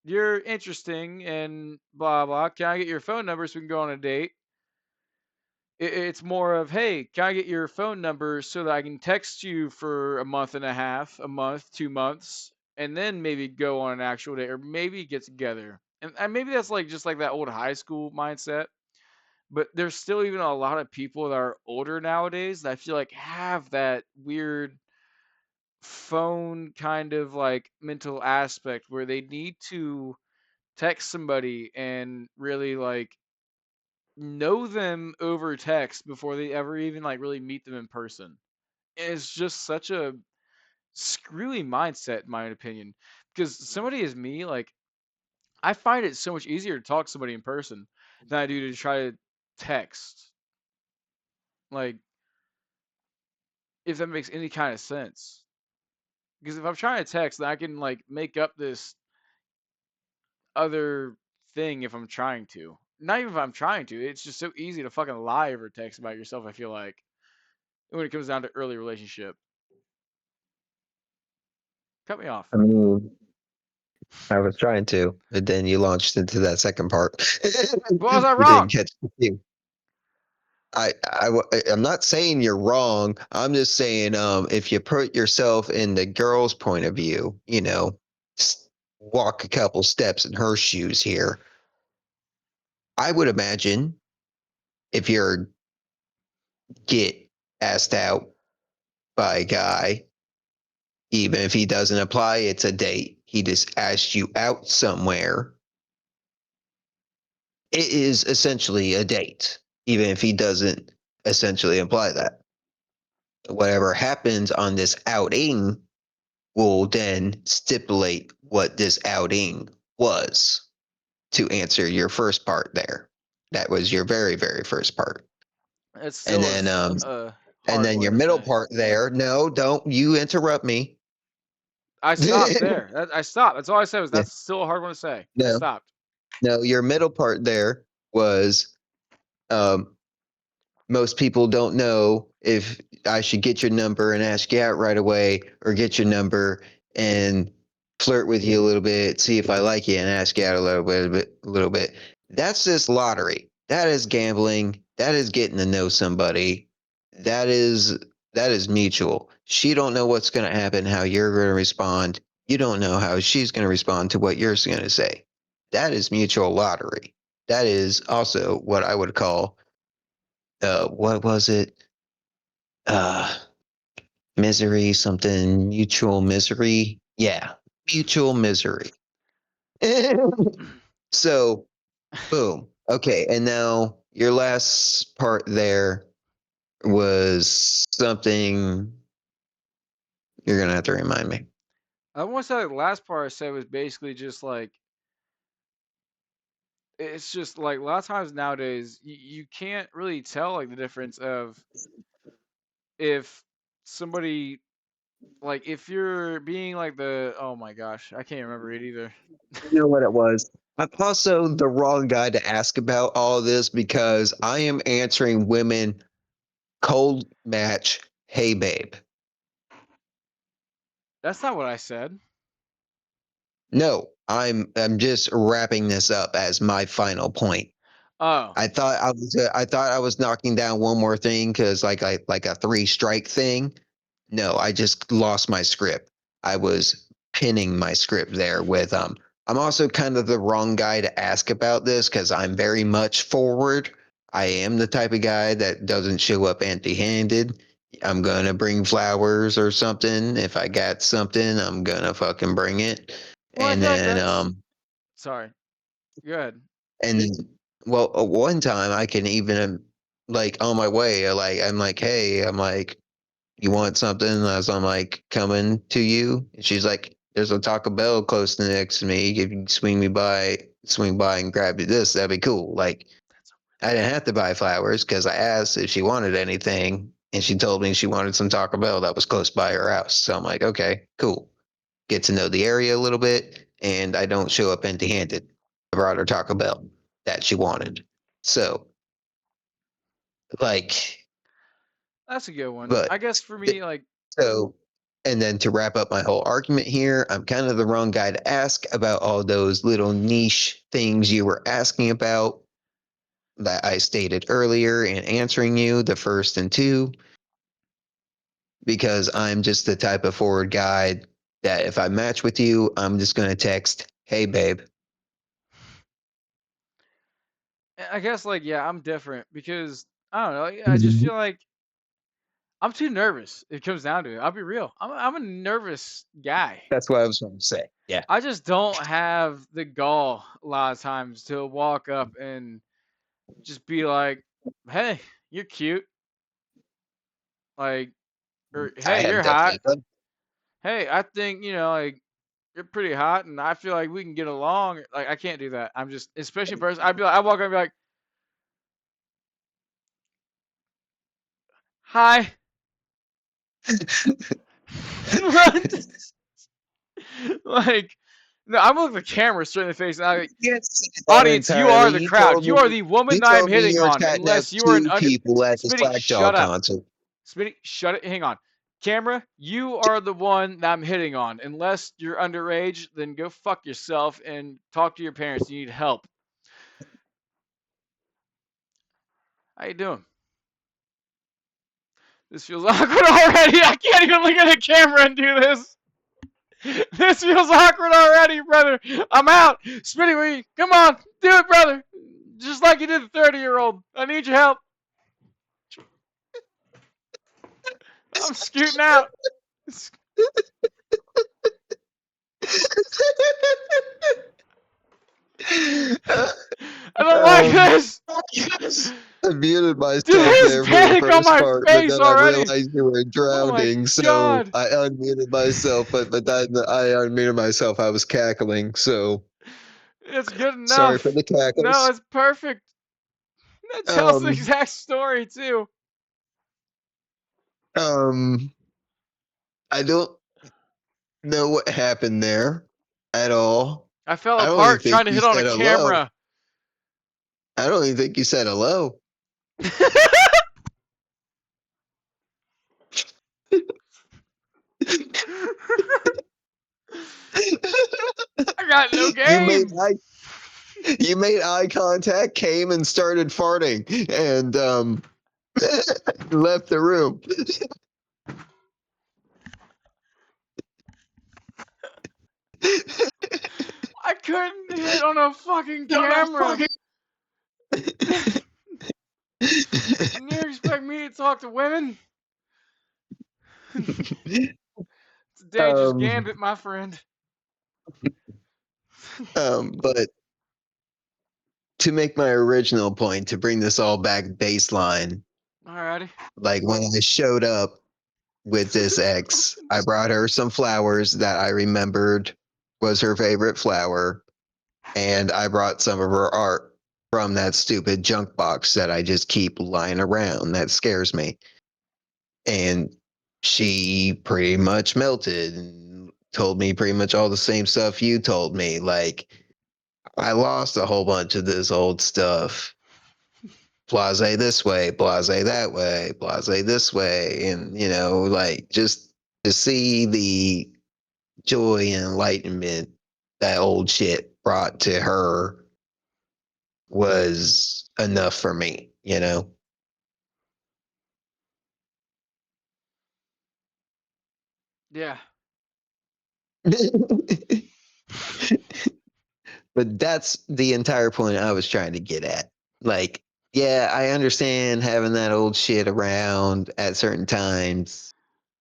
S1: you're interesting and blah blah. Can I get your phone number so we can go on a date? It's more of, hey, can I get your phone number so that I can text you for a month and a half, a month, 2 months, and then maybe go on an actual date or maybe get together. And maybe that's like just like that old high school mindset. But there's still even a lot of people that are older nowadays that I feel like have that weird phone kind of like mental aspect where they need to text somebody and really like know them over text before they ever even like really meet them in person. It's just such a screwy mindset in my opinion. Because somebody is me, like I find it so much easier to talk to somebody in person than I do to try to text. Like, if that makes any kind of sense. Because if I'm trying to text, then I can like make up this other thing if I'm trying to. Not even if I'm trying to. It's just so easy to fucking lie over text about yourself, I feel like, when it comes down to early relationship. Cut me off.
S2: I mean, I was trying to, but then you launched into that second part.
S1: Well, was I
S2: You didn't
S1: wrong?
S2: catch the cue. I'm not saying you're wrong. I'm just saying, if you put yourself in the girl's point of view, walk a couple steps in her shoes here. I would imagine if you're get asked out by a guy, even if he doesn't apply, it's a date. He just asked you out somewhere. It is essentially a date, even if he doesn't essentially imply that. Whatever happens on this outing will then stipulate what this outing was to answer your first part there. That was your very, very first part.
S1: It's
S2: And
S1: still
S2: then
S1: a
S2: and
S1: hard
S2: then
S1: one
S2: your
S1: to
S2: middle
S1: say.
S2: part there, no, don't you interrupt me.
S1: I stopped there. I stopped. That's all I said was
S2: Yeah,
S1: that's still a hard one to say. I
S2: no,
S1: stopped.
S2: no, your middle part there was um most people don't know if I should get your number and ask you out right away or get your number and flirt with you a little bit, see if I like you and ask you out a little bit. That's just lottery. That is gambling. That is getting to know somebody. That is that is mutual. She don't know what's going to happen, how you're going to respond. You don't know how she's going to respond to what you're going to say. That is mutual lottery. That is also what I would call what was it? Uh, misery, something mutual misery. Yeah, mutual misery. So, boom. Okay, and now your last part there was something you're gonna have to remind me.
S1: I want to say like, the last part I said was basically just like it's just like a lot of times nowadays you can't really tell like the difference of if somebody like if you're being like the oh my gosh I can't remember it either.
S2: You know what it was? I'm also the wrong guy to ask about all this because I am answering women cold match. Hey, babe.
S1: That's not what I said.
S2: No, I'm just wrapping this up as my final point.
S1: Oh,
S2: I thought I was knocking down one more thing because like a three strike thing. No, I just lost my script. I was pinning my script there with I'm also kind of the wrong guy to ask about this because I'm very much forward. I am the type of guy that doesn't show up empty handed. I'm gonna bring flowers or something. If I got something, I'm gonna fucking bring it.
S1: well I
S2: And
S1: feel like
S2: then
S1: that's sorry. Go ahead.
S2: and then, well, one time I can even like on my way, I'm like, hey, I'm like, you want something? As I'm like coming to you, and she's like, there's a Taco Bell close to next to me. If you swing by and grab this, that'd be cool. Like I didn't have to buy flowers because I asked if she wanted anything, and she told me she wanted some Taco Bell that was close by her house. So I'm like, okay, cool. Get to know the area a little bit, and I don't show up empty handed. I brought her Taco Bell that she wanted. So, like,
S1: That's a good one. I
S2: but
S1: guess for me like
S2: so, and then to wrap up my whole argument here, I'm kind of the wrong guy to ask about all those little niche things you were asking about that I stated earlier in answering you, the first and two, because I'm just the type of forward guy that if I match with you, I'm just going to text, hey, babe.
S1: I guess like yeah I'm different because I don't know I just feel like I'm too nervous. It comes down to it. I'll be real. I'm a nervous guy.
S2: That's what I was trying to say. Yeah.
S1: I just don't have the gall a lot of times to walk up and just be like, "Hey, you're cute," like, or
S2: I
S1: "Hey,
S2: have
S1: you're hot."
S2: definitely done.
S1: Hey, I think like you're pretty hot, and I feel like we can get along. Like, I can't do that. I'm just, especially in person. I'd be like, I walk up and be like, "Hi." Like, no, I'm looking at the camera straight in the face, and I'm like,
S2: Can't say that
S1: audience, you
S2: entirely.
S1: are the crowd. You are the woman
S2: You
S1: that I'm
S2: told me
S1: hitting
S2: you were
S1: on,
S2: chatting up
S1: unless you are an
S2: two
S1: under.
S2: people at the
S1: Smitty,
S2: Slack
S1: shut
S2: Dog
S1: up.
S2: concert.
S1: Smitty, shut it. Hang on. Camera, you are the one that I'm hitting on. Unless you're underage, then go fuck yourself and talk to your parents. You need help. How you doing? This feels awkward already. I can't even look at the camera and do this. This feels awkward already, brother. I'm out. Smitty, come on. Do it, brother. Just like you did the 30-year-old. I need your help. I'm scooting out. I don't like
S2: um,
S1: this.
S2: I muted
S1: Dude,
S2: myself
S1: there's
S2: there for the
S1: panic on
S2: first
S1: my
S2: part, but
S1: face
S2: then I
S1: already.
S2: realized you were
S1: Oh my
S2: drowning, so
S1: god.
S2: I unmuted myself. But then I unmuted myself. I was cackling, so
S1: It's good
S2: sorry for
S1: enough.
S2: the
S1: No,
S2: cackles.
S1: it's perfect. That tells the
S2: Um,
S1: exact story too.
S2: um, I don't know what happened there at all.
S1: I fell
S2: I don't even
S1: apart
S2: think
S1: trying to
S2: you
S1: hit on a
S2: said hello.
S1: camera.
S2: I don't even think you said hello.
S1: I got no
S2: you made
S1: game.
S2: eye you made eye contact, came and started farting, and left the room.
S1: I couldn't hit on a fucking
S2: Don't know
S1: camera.
S2: fucking.
S1: And you expect me to talk to women? It's a dangerous
S2: um,
S1: gambit, my friend.
S2: but to make my original point, to bring this all back baseline,
S1: Alrighty.
S2: like when I showed up with this ex, I brought her some flowers that I remembered was her favorite flower, and I brought some of her art from that stupid junk box that I just keep lying around that scares me. And she pretty much melted and told me pretty much all the same stuff you told me. Like, I lost a whole bunch of this old stuff. Blase this way, blase that way, blase this way. And, like just to see the joy and enlightenment that old shit brought to her was enough for me.
S1: Yeah.
S2: But that's the entire point I was trying to get at. Like, yeah, I understand having that old shit around at certain times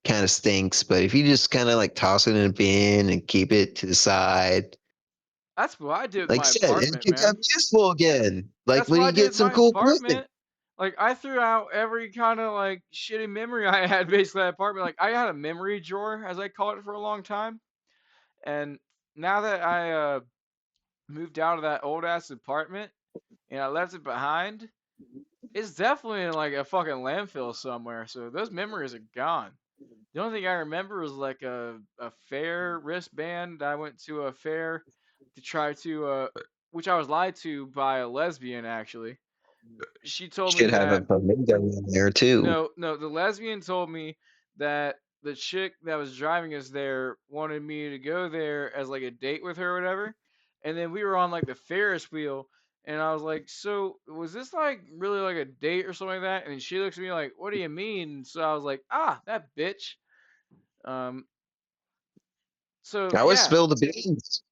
S2: kind of stinks, but if you just kind of like toss it in a bin and keep it to the side,
S1: That's what I did with
S2: like
S1: my
S2: I said, it
S1: apartment,
S2: could become
S1: man.
S2: useful again. Like
S1: That's
S2: when
S1: what I
S2: you
S1: did
S2: get
S1: with
S2: some
S1: my
S2: cool equipment.
S1: apartment. Like, I threw out every kind of like shitty memory I had basically at that apartment. Like, I had a memory drawer, as I called it, for a long time. And now that I moved out of that old ass apartment and I left it behind, it's definitely in like a fucking landfill somewhere. So those memories are gone. The only thing I remember was like a fair wristband. I went to a fair to try to, which I was lied to by a lesbian actually. She told me
S2: Should have a
S1: that
S2: flamingo in there too.
S1: no, the lesbian told me that the chick that was driving us there wanted me to go there as like a date with her or whatever. And then we were on like the Ferris wheel, and I was like, "So was this like really like a date or something like that?" And she looks at me like, "What do you mean?" So I was like, "Ah, that bitch." Um, so
S2: I would
S1: yeah,
S2: spill the beans.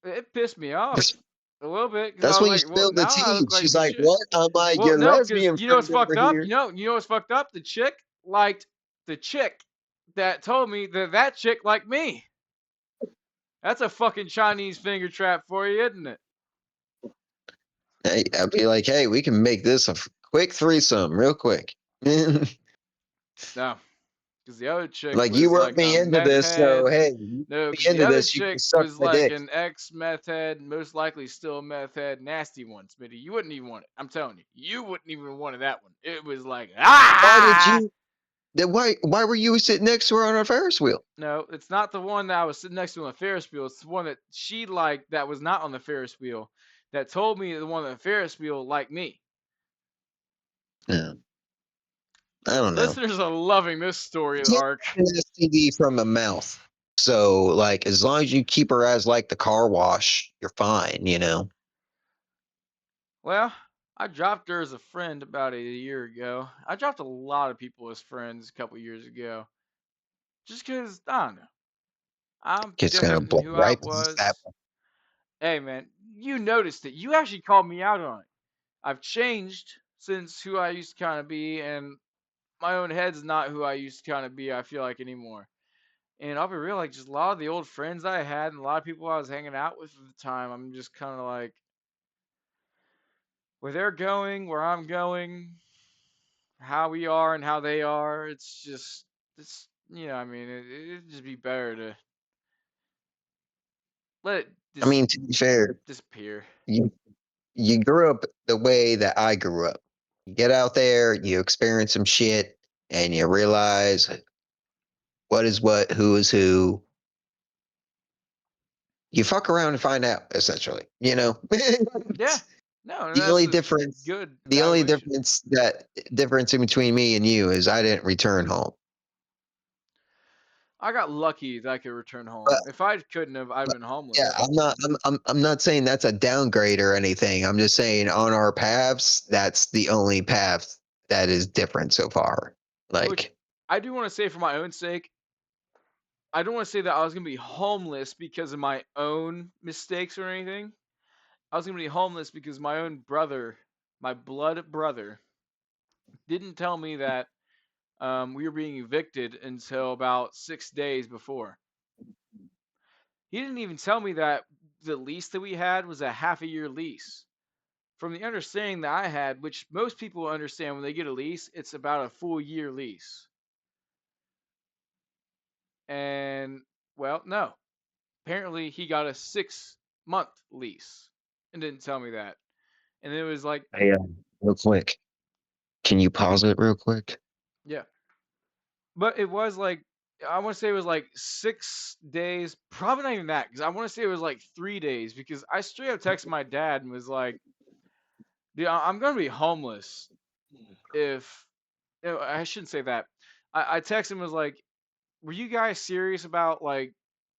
S1: it pissed me off
S2: That's,
S1: a little bit because I
S2: that's
S1: was
S2: when you
S1: like, "Well,
S2: spill the
S1: now I
S2: tea.
S1: look like
S2: She's
S1: some
S2: like,
S1: shit."
S2: "What?" I'm like,
S1: Well,
S2: "Your
S1: no, because
S2: lesbian
S1: you know what's
S2: friend over
S1: fucked up.
S2: here."
S1: You know what's fucked up. The chick liked the chick that told me that that chick liked me. That's a fucking Chinese finger trap for you, isn't it?
S2: Hey, I'd be like, hey, we can make this a quick threesome, real quick.
S1: No, because the other chick
S2: Like you
S1: was
S2: worked
S1: like a
S2: me into
S1: meth
S2: this, so
S1: head.
S2: hey, you
S1: No,
S2: worked
S1: because
S2: me
S1: the
S2: into
S1: other
S2: this. You can
S1: chick
S2: suck
S1: was
S2: my
S1: like
S2: dick.
S1: an ex meth head, most likely still a meth head, nasty one, Smitty. You wouldn't even want it. I'm telling you, you wouldn't even want that one. It was like
S2: Why did
S1: ah.
S2: you? Why were you sitting next to her on a Ferris wheel?
S1: No, it's not the one that I was sitting next to on the Ferris wheel. It's the one that she liked that was not on the Ferris wheel. That told me the one on the Ferris wheel liked me.
S2: No, I don't know.
S1: Listeners are loving this story
S2: You
S1: arc.
S2: can't get an STD from a mouth. So, like, as long as you keep her as like the car wash, you're fine. You know.
S1: Well, I dropped her as a friend about a year ago. I dropped a lot of people as friends a couple years ago. Just because, I don't know. I'm
S2: Just gonna
S1: different than
S2: blow
S1: who I
S2: right past that.
S1: was. Hey, man, you noticed it. You actually called me out on it. I've changed since who I used to kind of be, and my own head's not who I used to kind of be, I feel like, anymore. And I'll be real, like, just a lot of the old friends I had and a lot of people I was hanging out with at the time, I'm just kind of like, where they're going, where I'm going, how we are and how they are. It's just, I mean, it'd just be better to let it
S2: I
S1: just
S2: mean, to be fair,
S1: disappear.
S2: you you grew up the way that I grew up. You get out there, you experience some shit, and you realize what is what, who is who. You fuck around and find out, essentially. You know,
S1: Yeah, no, and
S2: the
S1: that's
S2: only
S1: a
S2: difference,
S1: good
S2: the only
S1: evaluation.
S2: difference in between me and you is I didn't return home.
S1: I got lucky that I could return
S2: But,
S1: home. If I couldn't have, I'd
S2: but
S1: been
S2: yeah,
S1: homeless.
S2: I'm not saying that's a downgrade or anything. I'm just saying on our paths, that's the only path that is different so far.
S1: Which
S2: Like,
S1: I do want to say for my own sake, I don't want to say that I was going to be homeless because of my own mistakes or anything. I was going to be homeless because my own brother, my blood brother, didn't tell me that we were being evicted until about 6 days before. He didn't even tell me that the lease that we had was a half a year lease. From the understanding that I had, which most people understand when they get a lease, it's about a full year lease. And, well, no. Apparently, he got a 6 month lease and didn't tell me that. And it was like,
S2: hey, real quick, can you pause it real quick?
S1: yeah. But it was like, I want to say it was like 6 days, probably not even that, because I want to say it was like 3 days, because I straight up texted my dad and was like, dude, I'm going to be homeless if, I shouldn't say that. I texted him, was like, were you guys serious about like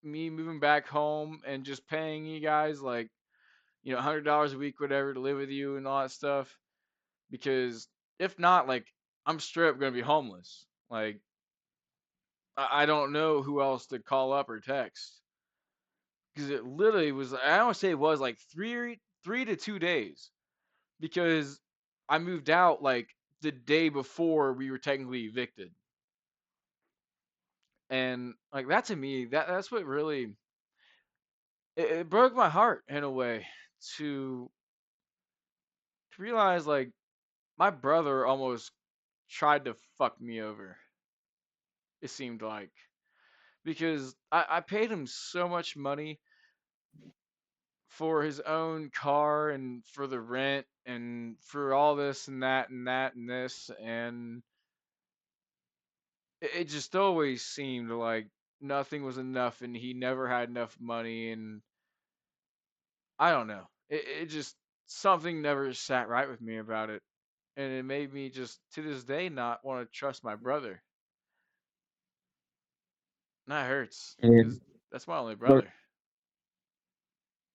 S1: me moving back home and just paying you guys like, $100 a week, whatever, to live with you and all that stuff? Because if not, like, I'm straight up gonna be homeless. Like, I don't know who else to call up or text because it literally was. I don't say it was like three to 2 days because I moved out like the day before we were technically evicted, and like that to me, that's what really it broke my heart in a way to realize like my brother almost tried to fuck me over. It seemed like because I paid him so much money for his own car and for the rent and for all this and that and that and this, and it just always seemed like nothing was enough and he never had enough money, and I don't know, it just something never sat right with me about it, and it made me just to this day not want to trust my brother. And that hurts because
S2: And
S1: that's my only
S2: look,
S1: brother.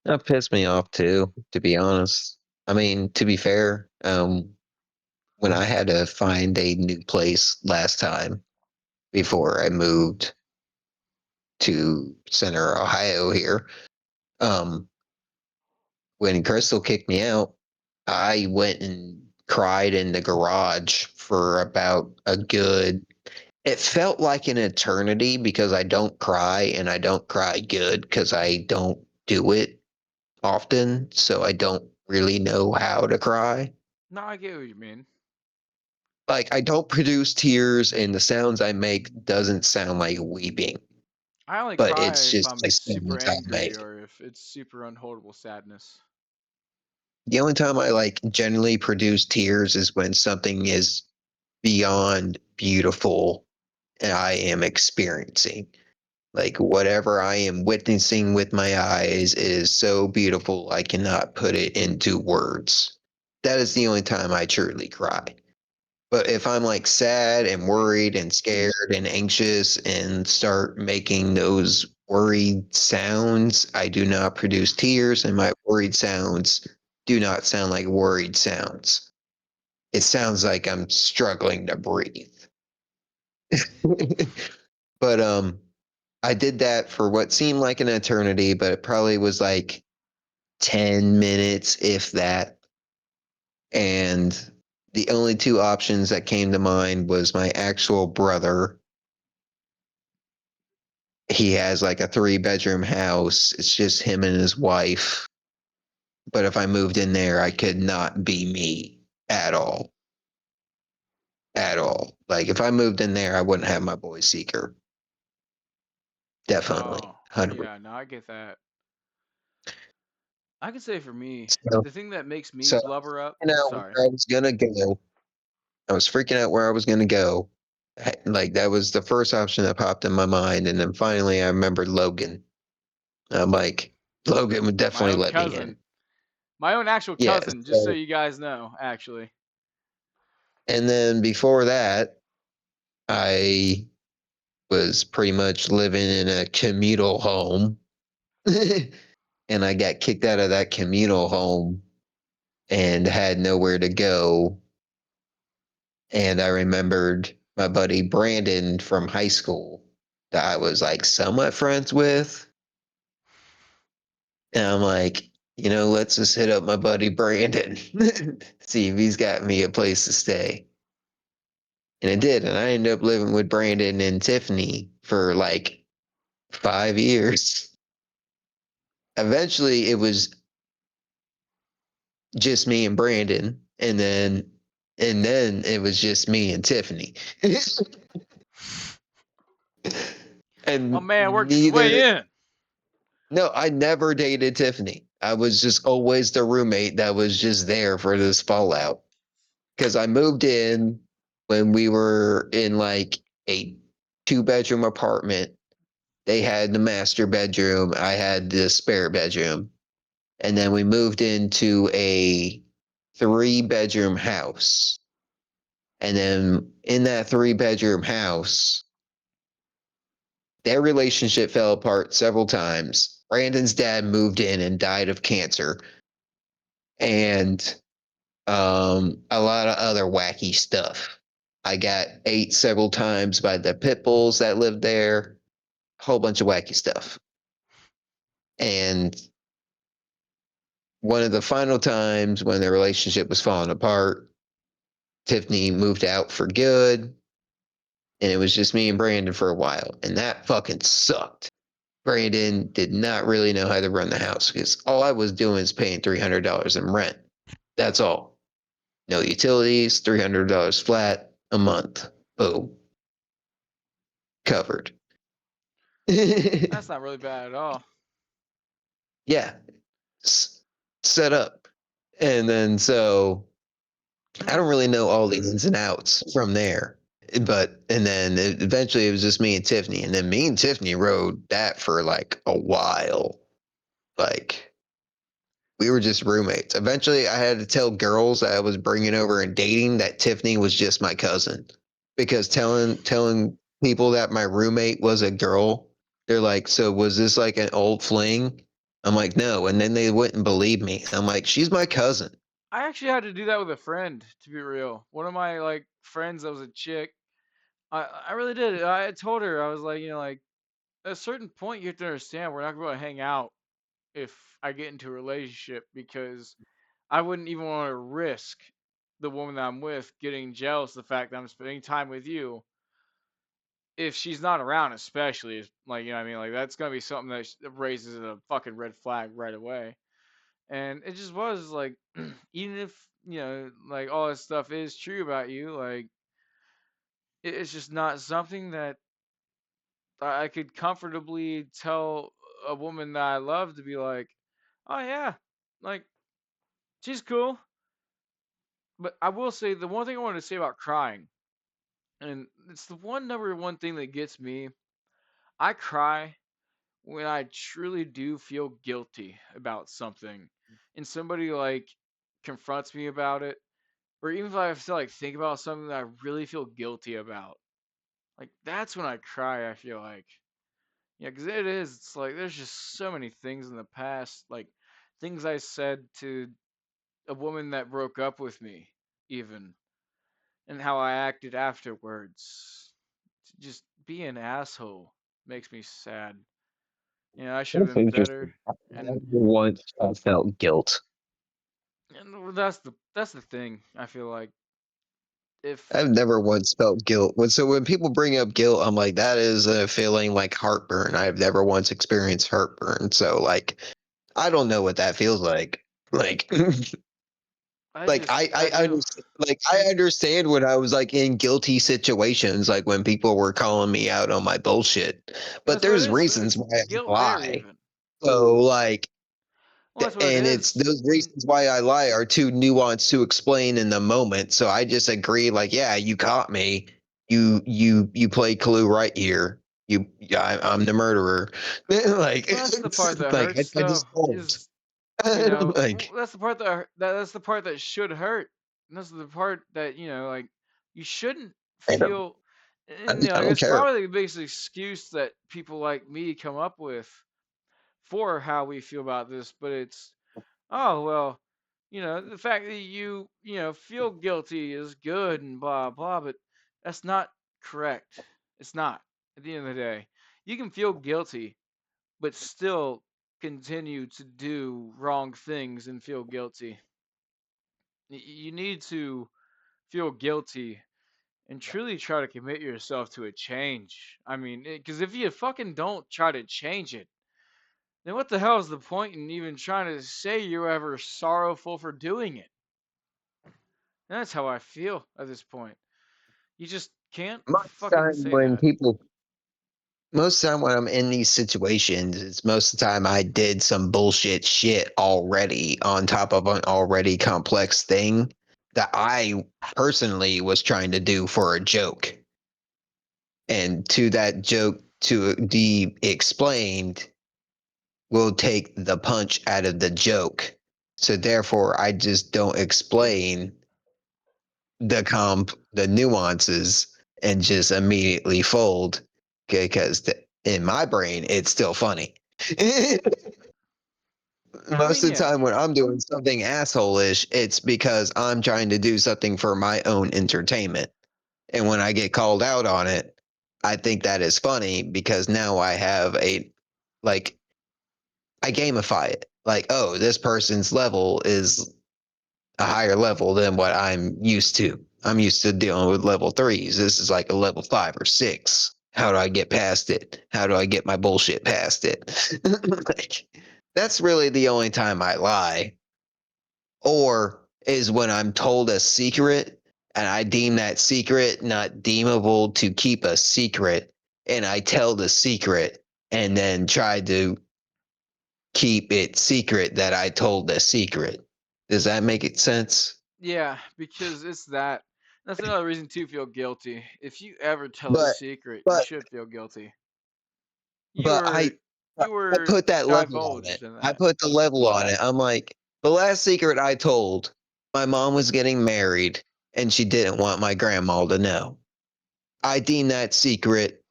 S2: that pissed me off too, to be honest. I mean, to be fair, when I had to find a new place last time before I moved to Center Ohio here, um, when Crystal kicked me out, I went and cried in the garage for about a good It felt like an eternity because I don't cry and I don't cry good because I don't do it often, so I don't really know how to cry.
S1: No, I get what you mean.
S2: Like I don't produce tears and the sounds I make doesn't sound like weeping,
S1: I only
S2: but
S1: cry
S2: it's
S1: if
S2: just
S1: I'm
S2: the
S1: super
S2: sounds I
S1: angry
S2: make.
S1: or if it's super unholdable sadness.
S2: The only time I like generally produce tears is when something is beyond beautiful and I am experiencing. Like whatever I am witnessing with my eyes is so beautiful I cannot put it into words. That is the only time I truly cry. But if I'm like sad and worried and scared and anxious and start making those worried sounds, I do not produce tears, and my worried sounds do not sound like worried sounds. It sounds like I'm struggling to breathe. But I did that for what seemed like an eternity, but it probably was like 10 minutes, if that. And the only two options that came to mind was my actual brother. He has like a 3 bedroom house. It's just him and his wife. But if I moved in there, I could not be me at all. At all. Like if I moved in there, I wouldn't have my boy Seeker. Definitely.
S1: Oh,
S2: 100%.
S1: yeah, no, I get that. I can say for me,
S2: So,
S1: the thing that makes me
S2: so
S1: blubber up.
S2: you know
S1: Sorry.
S2: where I was gonna go. I was freaking out where I was gonna go. Like that was the first option that popped in my mind, and then finally I remembered Logan. I'm like, Logan would
S1: My
S2: definitely
S1: own
S2: let me in.
S1: cousin. My own actual
S2: Yeah.
S1: cousin, just so
S2: So,
S1: you guys know, actually.
S2: and then before that, I was pretty much living in a communal home, and I got kicked out of that communal home and had nowhere to go. And I remembered my buddy Brandon from high school that I was like somewhat friends with. And I'm like, let's just hit up my buddy Brandon, see if he's got me a place to stay. And it did. And I ended up living with Brandon and Tiffany for like 5 years. Eventually, it was just me and Brandon. And then it was just me and Tiffany.
S1: My
S2: And
S1: man worked his
S2: neither
S1: way in.
S2: No, I never dated Tiffany. I was just always the roommate that was just there for this fallout. Because I moved in when we were in like a 2 bedroom apartment. They had the master bedroom. I had the spare bedroom. And then we moved into a 3 bedroom house. And then in that 3 bedroom house, their relationship fell apart several times. Brandon's dad moved in and died of cancer. And a lot of other wacky stuff. I got ate several times by the pit bulls that lived there, a whole bunch of wacky stuff. And one of the final times when the relationship was falling apart, Tiffany moved out for good, and it was just me and Brandon for a while, and that fucking sucked. Brandon did not really know how to run the house because all I was doing is paying $300 in rent. That's all. No utilities, $300 flat a month. Boom, covered.
S1: That's not really bad at all.
S2: Yeah, set up. And then so I don't really know all the ins and outs from there. And then eventually it was just me and Tiffany. And then me and Tiffany rode that for like a while. Like we were just roommates. Eventually, I had to tell girls that I was bringing over and dating that Tiffany was just my cousin, because telling people that my roommate was a girl, they're like, "So was this like an old fling?" I'm like, "No," and then they wouldn't believe me. I'm like, "She's my cousin."
S1: I actually had to do that with a friend, to be real. One of my like friends that was a chick. I really did. I told her I was like, like at a certain point you have to understand we're not going to hang out if I get into a relationship because I wouldn't even want to risk the woman that I'm with getting jealous of the fact that I'm spending time with you if she's not around, especially, like, you know what I mean, like that's gonna be something that raises a fucking red flag right away. And it just was like, even if like all this stuff is true about you, like it's just not something that I could comfortably tell a woman that I love to be like, oh yeah, like she's cool. But I will say the one thing I wanted to say about crying, and it's the one number one thing that gets me. I cry when I truly do feel guilty about something, and somebody like confronts me about it, or even if I have to like think about something that I really feel guilty about. Like that's when I cry. I feel like, yeah, because it is. It's like there's just so many things in the past, like things I said to a woman that broke up with me, even, and how I acted afterwards. To just be an asshole makes me sad. I should have
S2: That's
S1: been
S2: interesting.
S1: better,
S2: I
S1: and
S2: once felt guilt.
S1: that's the thing. I feel like if
S2: I've never once felt guilt. When people bring up guilt, I'm like, that is a feeling like heartburn. I've never once experienced heartburn. So like, I don't know what that feels like. Like,
S1: I
S2: I
S1: do.
S2: understand. Like, I understand when I was like in guilty situations, like when people were calling me out on my bullshit. But
S1: That's what it
S2: there's
S1: is.
S2: reasons
S1: There's
S2: why I
S1: guilt there
S2: lie.
S1: even.
S2: So like,
S1: Well, that's what it
S2: and it's
S1: is.
S2: those
S1: And
S2: reasons why I lie are too nuanced to explain in the moment. So I just agree, like, yeah, you caught me. You played Clue right here. Yeah, I'm the murderer. like,
S1: well, that's the part that
S2: like
S1: hurts,
S2: I
S1: though.
S2: just told.
S1: Is
S2: like,
S1: that's the part that's the part that should hurt. And that's the part that like you shouldn't
S2: I don't,
S1: feel. And
S2: I don't
S1: it's
S2: care.
S1: probably the biggest excuse that people like me come up with for how we feel about this. But it's, oh well, the fact that you feel guilty is good and blah blah, but that's not correct. It's not. At the end of the day, you can feel guilty but still continue to do wrong things and feel guilty. You need to feel guilty and truly try to commit yourself to a change. I mean, because if you fucking don't try to change it, then what the hell is the point in even trying to say you're ever sorrowful for doing it? And that's how I feel at this point. You just can't
S2: Most
S1: fucking
S2: time
S1: say
S2: when
S1: that.
S2: people, most time when I'm in these situations, it's most of the time I did some bullshit shit already on top of an already complex thing that I personally was trying to do for a joke. And to that joke to be explained will take the punch out of the joke. So therefore, I just don't explain the nuances and just immediately fold because in my brain it's still funny.
S1: I
S2: Most
S1: mean,
S2: of the
S1: yeah,
S2: time when I'm doing something asshole-ish, it's because I'm trying to do something for my own entertainment. And when I get called out on it, I think that is funny because now I have like I gamify it. Like, oh, this person's level is a higher level than what I'm used to. I'm used to dealing with level threes. This is like a level 5 or 6. How do I get past it? How do I get my bullshit past it? like, that's really the only time I lie. Or is when I'm told a secret and I deem that secret not deemable to keep a secret, and I tell the secret and then try to keep it secret that I told the secret. Does that make it sense?
S1: yeah, because it's that. That's another reason to feel guilty. If you ever tell a
S2: But
S1: secret, you
S2: but
S1: should feel guilty. You
S2: but
S1: were you
S2: I
S1: were
S2: put that level on it.
S1: divulged in
S2: I
S1: that.
S2: put the level on it. I'm like, the last secret I told, my mom was getting married and she didn't want my grandma to know. I deem that secret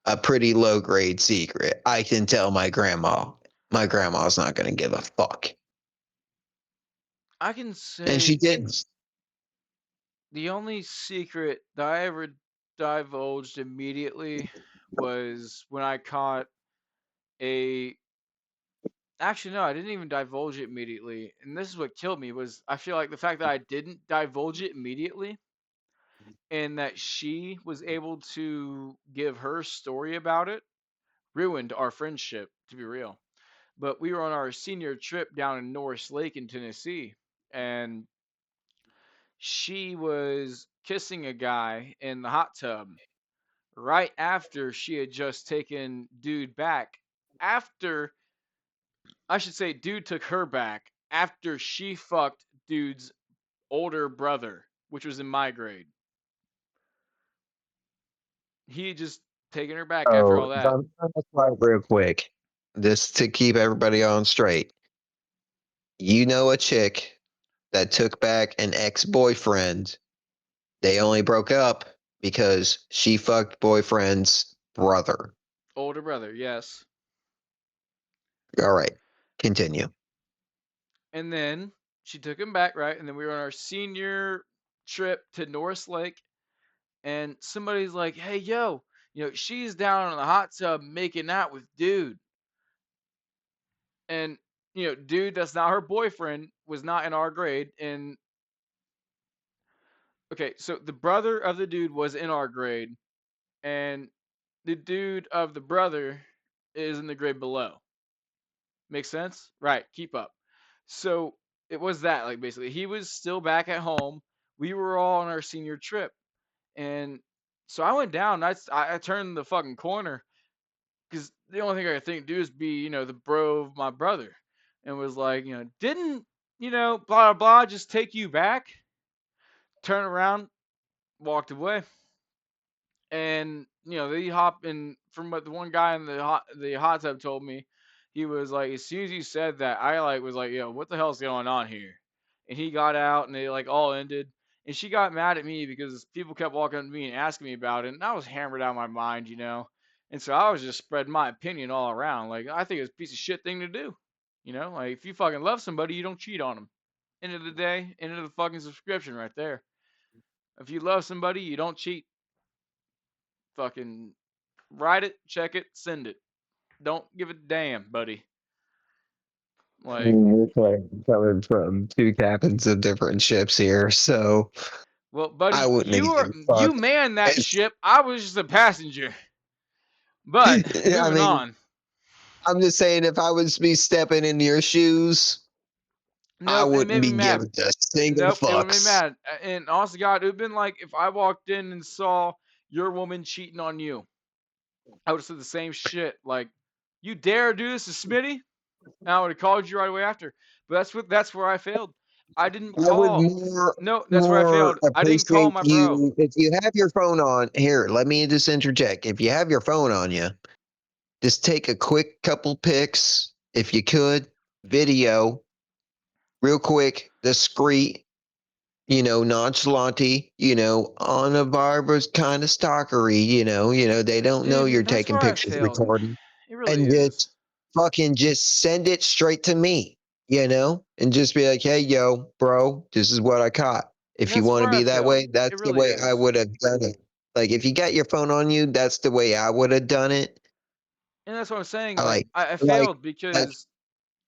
S2: a pretty low grade secret. I can tell my grandma. My grandma's not going to give a fuck.
S1: I can
S2: And she
S1: say
S2: didn't.
S1: the only secret that I ever divulged immediately was when I caught a. Actually, no, I didn't even divulge it immediately. And this is what killed me was I feel like the fact that I didn't divulge it immediately and that she was able to give her story about it ruined our friendship, to be real. But we were on our senior trip down in Norris Lake in Tennessee, and she was kissing a guy in the hot tub right after she had just taken dude back. After, I should say, dude took her back after she fucked dude's older brother, which was in my grade. He had just taken her back after
S2: Oh,
S1: all
S2: so
S1: that.
S2: I'm trying to slide real quick, just to keep everybody on straight. You know a chick that took back an ex-boyfriend. They only broke up because she fucked boyfriend's brother.
S1: Older brother, yes.
S2: All right, continue.
S1: And then she took him back, right? And then we were on our senior trip to Norris Lake, and somebody's like, "Hey, yo, she's down in the hot tub making out with dude." And dude, that's not her boyfriend, was not in our grade. And okay, so the brother of the dude was in our grade, and the dude of the brother is in the grade below. Make sense? Right, keep up. So it was that, like, basically he was still back at home. We were all on our senior trip, and so I went down. I turned the fucking corner because the only thing I could think to do is be the bro of my brother, and was like, didn't blah blah blah just take you back? Turn around, walked away. And they hop in. From what the one guy in the hot tub told me, he was like, as soon as he said that, I like was like, what the hell's going on here? And he got out, and they like all ended. And she got mad at me because people kept walking up to me and asking me about it, and I was hammered out of my mind. And so I was just spreading my opinion all around. Like, I think it's a piece of shit thing to do. Like, if you fucking love somebody, you don't cheat on them. End of the day, end of the fucking subscription right there. If you love somebody, you don't cheat. Fucking write it, check it, send it. Don't give a damn, buddy. Like,
S2: You're coming from two captains of different ships here, so
S1: well,
S2: I
S1: buddy,
S2: wouldn't have
S1: you are
S2: given a
S1: you
S2: fuck.
S1: manned that
S2: It's,
S1: ship. I was just a passenger. But
S2: I
S1: moving
S2: mean,
S1: on.
S2: I'm just saying, if I was to be stepping into your shoes, I
S1: Nope, it made
S2: wouldn't
S1: me
S2: be
S1: mad.
S2: giving a single
S1: Nope, it would have made me
S2: fucks.
S1: mad. And honestly, God, it would have been like if I walked in and saw your woman cheating on you. I would have said the same shit. Like, you dare do this to Smitty? And I would have called you right away after. But that's where I failed. I didn't
S2: I would
S1: call. No, that's where I
S2: more
S1: failed. I didn't call
S2: appreciate
S1: my bro.
S2: you if you have your phone on. Here, let me just interject. If you have your phone on you, just take a quick couple pics, if you could, video, real quick, discreet, nonchalantly, on a barber's kind of stalkery, they don't know
S1: Dude,
S2: you're
S1: that's
S2: taking
S1: where I
S2: pictures,
S1: failed.
S2: recording,
S1: It really
S2: and
S1: is.
S2: just send it straight to me, and just be like, hey, yo, bro, this is what I caught.
S1: And
S2: If you
S1: that's
S2: want to
S1: where I
S2: be that
S1: failed.
S2: way,
S1: It
S2: that's the
S1: really
S2: way I
S1: is.
S2: would have done it. Like, if you got your phone on you, that's the way I would have done it.
S1: And that's what I'm saying.
S2: I
S1: Like,
S2: like,
S1: I
S2: like,
S1: failed
S2: like
S1: because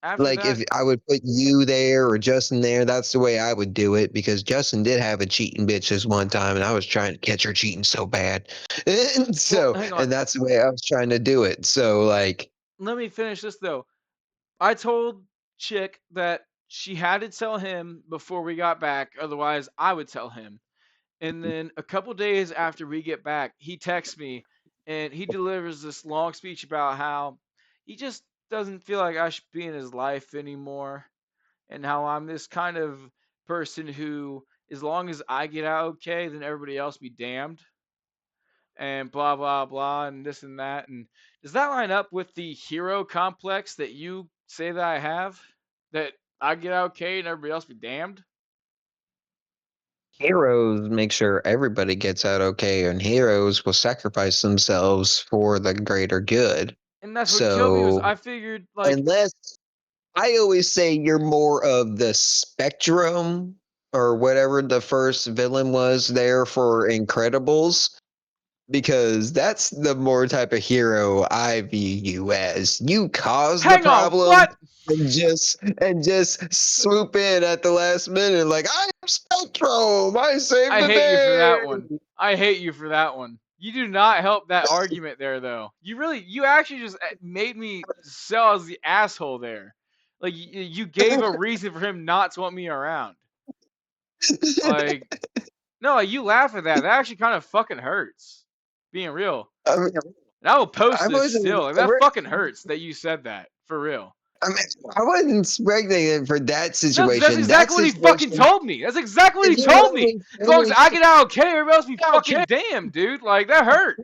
S1: after
S2: like if
S1: that,
S2: I would put you there or Justin there, that's the way I would do it because Justin did have a cheating bitch this one time, and I was trying to catch her cheating so bad, and
S1: well, hang on.
S2: and that's the way I was trying to do it. So like,
S1: Let me finish this though. I told Chick that she had to tell him before we got back, otherwise I would tell him. And then a couple days after we get back, he texts me and he delivers this long speech about how he just doesn't feel like I should be in his life anymore, and how I'm this kind of person who, as long as I get out okay, then everybody else be damned, and blah blah blah, and this and that. And does that line up with the hero complex that you say that I have? That I get out okay and everybody else be damned?
S2: heroes make sure everybody gets out okay, and heroes will sacrifice themselves for the greater good.
S1: And that's what killed me was
S2: So
S1: I figured like,
S2: unless I always say you're more of the spectrum or whatever the first villain was there for Incredibles, because that's the more type of hero I view you as. You caused the
S1: hang on,
S2: problem,
S1: what?
S2: and just swoop in at the last minute, like I'm Spectrum, I saved
S1: I
S2: the
S1: hate you for that
S2: day.
S1: one. I hate you for that one. You do not help that argument there, though. You actually just made me sell as the asshole there. Like you gave a reason for him not to want me around. Like no, like, you laugh at that. That actually kind of fucking hurts. Being real.
S2: I mean,
S1: And I will post
S2: I
S1: this
S2: wasn't.
S1: still. Like, that fucking hurts that you said that for real.
S2: I mean, I wasn't expecting it for that
S1: No, because that's
S2: situation. That
S1: exactly what he fucking
S2: situation,
S1: told me. That's exactly what he
S2: if you
S1: told
S2: let
S1: me.
S2: me
S1: As long as I
S2: finish,
S1: get out okay, everybody else be fucking damn, dude. Like that hurt.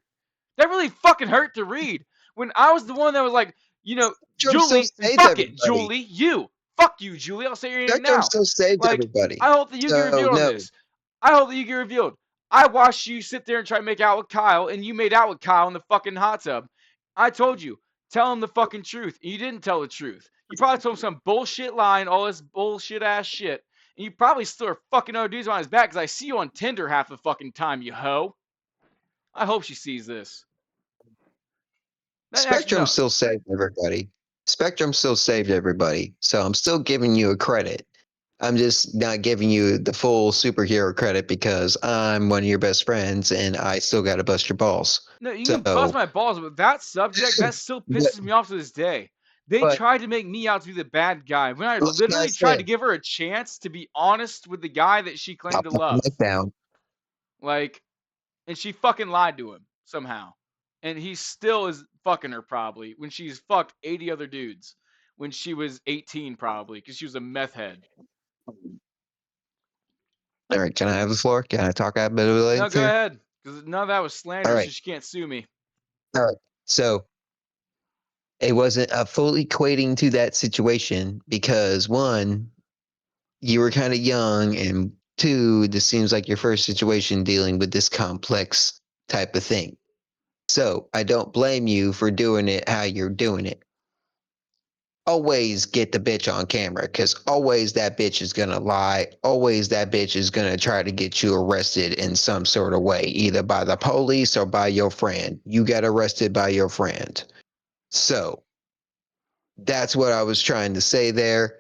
S1: That really fucking hurt to read. When I was the one that was like,
S2: Spectrum still
S1: Julie,
S2: saved
S1: fuck it,
S2: everybody.
S1: Julie, you. Fuck you, Julie. I'll say your name
S2: Spectrum
S1: now.
S2: still saved
S1: Like,
S2: everybody.
S1: I hope that you get
S2: So
S1: revealed on
S2: no,
S1: this. I hope that you get revealed. I watched you sit there and try to make out with Kyle, and you made out with Kyle in the fucking hot tub. I told you, tell him the fucking truth. And you didn't tell the truth. You probably told him some bullshit line, all this bullshit ass shit. And you probably still are fucking other dudes on his back because I see you on Tinder half the fucking time, you hoe. I hope she sees this. Actually,
S2: Spectrum
S1: no.
S2: still saved everybody. Spectrum still saved everybody. So I'm still giving you a credit. I'm just not giving you the full superhero credit because I'm one of your best friends and I still got to bust your balls.
S1: No, you can bust
S2: So,
S1: my balls, but that subject, that still
S2: but,
S1: pisses me off to this day. They
S2: but
S1: tried to make me out to be the bad guy when I
S2: like I
S1: literally tried to
S2: said,
S1: give her a chance to be honest with the guy that she
S2: I'll
S1: claimed to
S2: put the
S1: love.
S2: mic down.
S1: Like, and she fucking lied to him somehow. And he still is fucking her probably when she's fucked 80 other dudes when she was 18 probably because she was a meth head.
S2: All right, can I have the floor? Can I talk a bit of
S1: No,
S2: length
S1: go
S2: here?
S1: ahead because none of that was
S2: All
S1: slander, so
S2: right,
S1: she can't sue me.
S2: all right. So it wasn't fully equating to that situation because one, you were kind of young, and two, this seems like your first situation dealing with this complex type of thing. So I don't blame you for doing it how you're doing it. Always get the bitch on camera because always that bitch is gonna lie. Always that bitch is gonna try to get you arrested in some sort of way, either by the police or by your friend. You got arrested by your friend. So that's what I was trying to say there,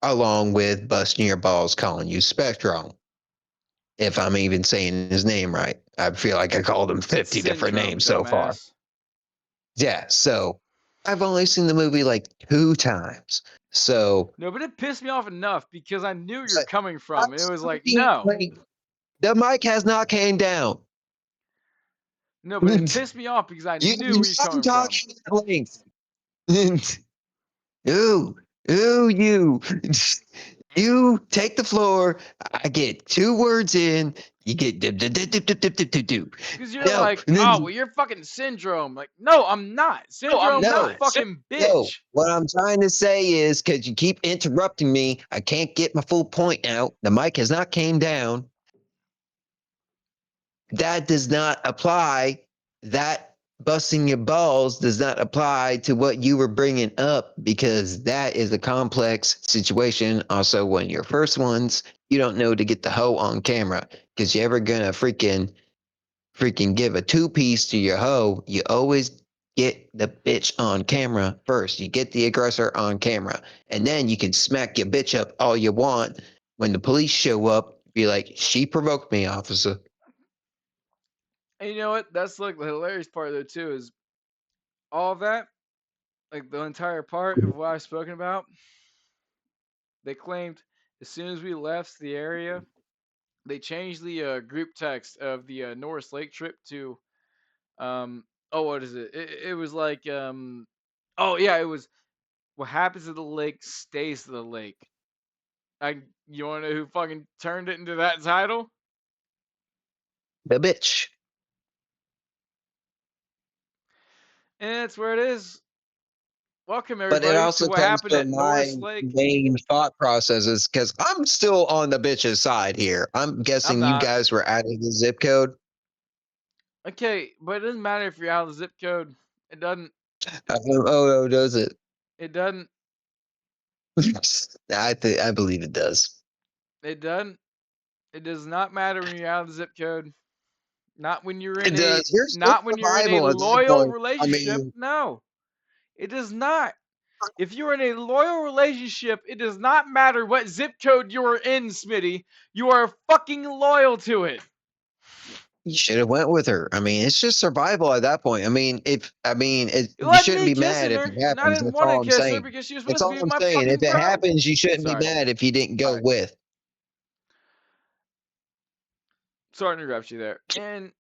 S2: along with busting your balls calling you Spectrum. If I'm even saying his name right, I feel like I called him
S1: It's
S2: 50 different
S1: syndrome,
S2: names so far.
S1: dumbass.
S2: Yeah, so I've only seen the movie like 2 times. So,
S1: No, but it pissed me off enough because I knew you're
S2: but
S1: coming from,
S2: I'm
S1: and it was like,
S2: speaking,
S1: no,
S2: like, the mic has not came down.
S1: no, but it
S2: you,
S1: pissed me off because I knew
S2: you
S1: where you're
S2: I'm
S1: coming from.
S2: talking at length. ooh, ooh, you. You take the floor. I get 2 words in. You get dip, dip, dip, dip, dip, dip, dip, dip, dip.
S1: Because you're
S2: No,
S1: like, oh, well, you're fucking syndrome. Like, no, I'm not. Syndrome's a
S2: no.
S1: fucking
S2: No,
S1: bitch.
S2: what I'm trying to say is because you keep interrupting me, I can't get my full point out. The mic has not came down. That does not apply. That busting your balls does not apply to what you were bringing up because that is a complex situation. Also, one of your first ones, you don't know to get the hoe on camera because you're ever gonna freaking give a 2 piece to your hoe, you always get the bitch on camera first. You get the aggressor on camera, and then you can smack your bitch up all you want. When the police show up, be like, "She provoked me, officer."
S1: And you know what? That's like the hilarious part, though, too, is all that, like the entire part of what I've spoken about, they claimed as soon as we left the area, they changed the group text of the Norris Lake trip to, oh, what is it? It was like, oh, yeah, it was what happens to the lake stays to the lake. You want to know who fucking turned it into that title?
S2: The bitch.
S1: And that's where it is. Welcome
S2: But it
S1: everybody to
S2: also
S1: what
S2: comes
S1: happened at
S2: from my
S1: Norris Lake.
S2: main thought processes because I'm still on the bitch's side here. I'm
S1: I'm
S2: guessing you
S1: not.
S2: guys were adding the zip code.
S1: Okay, but it doesn't matter if you're out of the zip code. It doesn't.
S2: Oh, does it?
S1: It doesn't.
S2: I believe it does.
S1: It doesn't. It does not matter when you're out of the zip code. Not when you're in
S2: It
S1: a
S2: does. You're
S1: not when you're in a
S2: survival at this
S1: loyal
S2: point. I
S1: relationship.
S2: mean,
S1: No. It does not. If you're in a loyal relationship, it does not matter what zip code you're in, Smitty. You are fucking loyal to it.
S2: You should have went with her. I mean, it's just survival at that point. I mean,
S1: You
S2: you
S1: let
S2: shouldn't
S1: me
S2: be mad
S1: kissing
S2: if
S1: her,
S2: it
S1: and I
S2: happens.
S1: didn't
S2: That's
S1: want to
S2: all I'm
S1: kiss her
S2: saying.
S1: because she was
S2: That's
S1: supposed to
S2: all
S1: be
S2: I'm
S1: my
S2: saying. If
S1: fucking
S2: it
S1: bro.
S2: happens, you shouldn't be
S1: Sorry.
S2: mad if you didn't
S1: All
S2: go
S1: right.
S2: with.
S1: Sorry to interrupt you there. And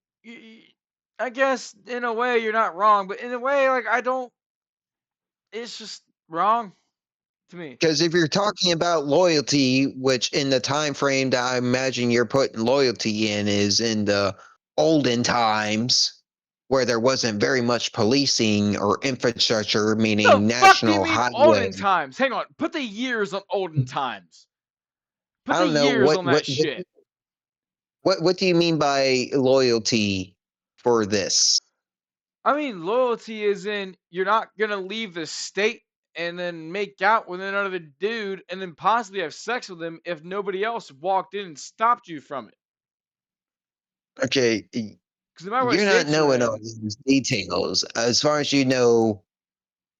S1: I guess in a way you're not wrong, but in a way, like I don't. It's just wrong to me.
S2: Because if you're talking about loyalty, which in the time frame that I imagine you're putting loyalty in is in the olden times, where there wasn't very much policing or infrastructure,
S1: The
S2: meaning
S1: fuck do you
S2: national
S1: mean
S2: highway.
S1: olden times? Hang on. Put the years on olden times. Put
S2: I
S1: the
S2: don't know
S1: years on that shit.
S2: what do you mean by loyalty for this?
S1: I mean, loyalty is in you're not gonna leave the state and then make out with another dude and then possibly have sex with him if nobody else walked in and stopped you from it.
S2: Okay,
S1: Because no matter what
S2: you're not
S1: state you're
S2: knowing all
S1: in,
S2: these details. As far as you know,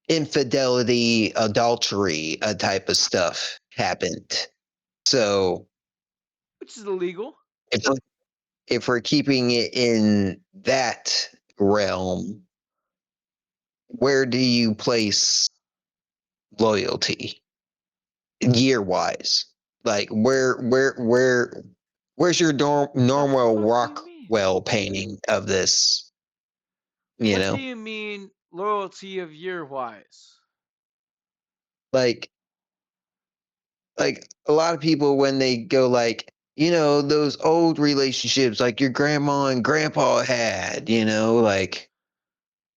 S2: infidelity, adultery, type of stuff happened. So
S1: which is illegal.
S2: if we're, if we're keeping it in that realm, where do you place loyalty year wise? Like where's your
S1: The
S2: normal
S1: fuck do you mean?
S2: Rockwell painting of this? You
S1: What do
S2: know,
S1: you mean loyalty of year wise?
S2: like like a lot of people when they go like those old relationships like your grandma and grandpa had, like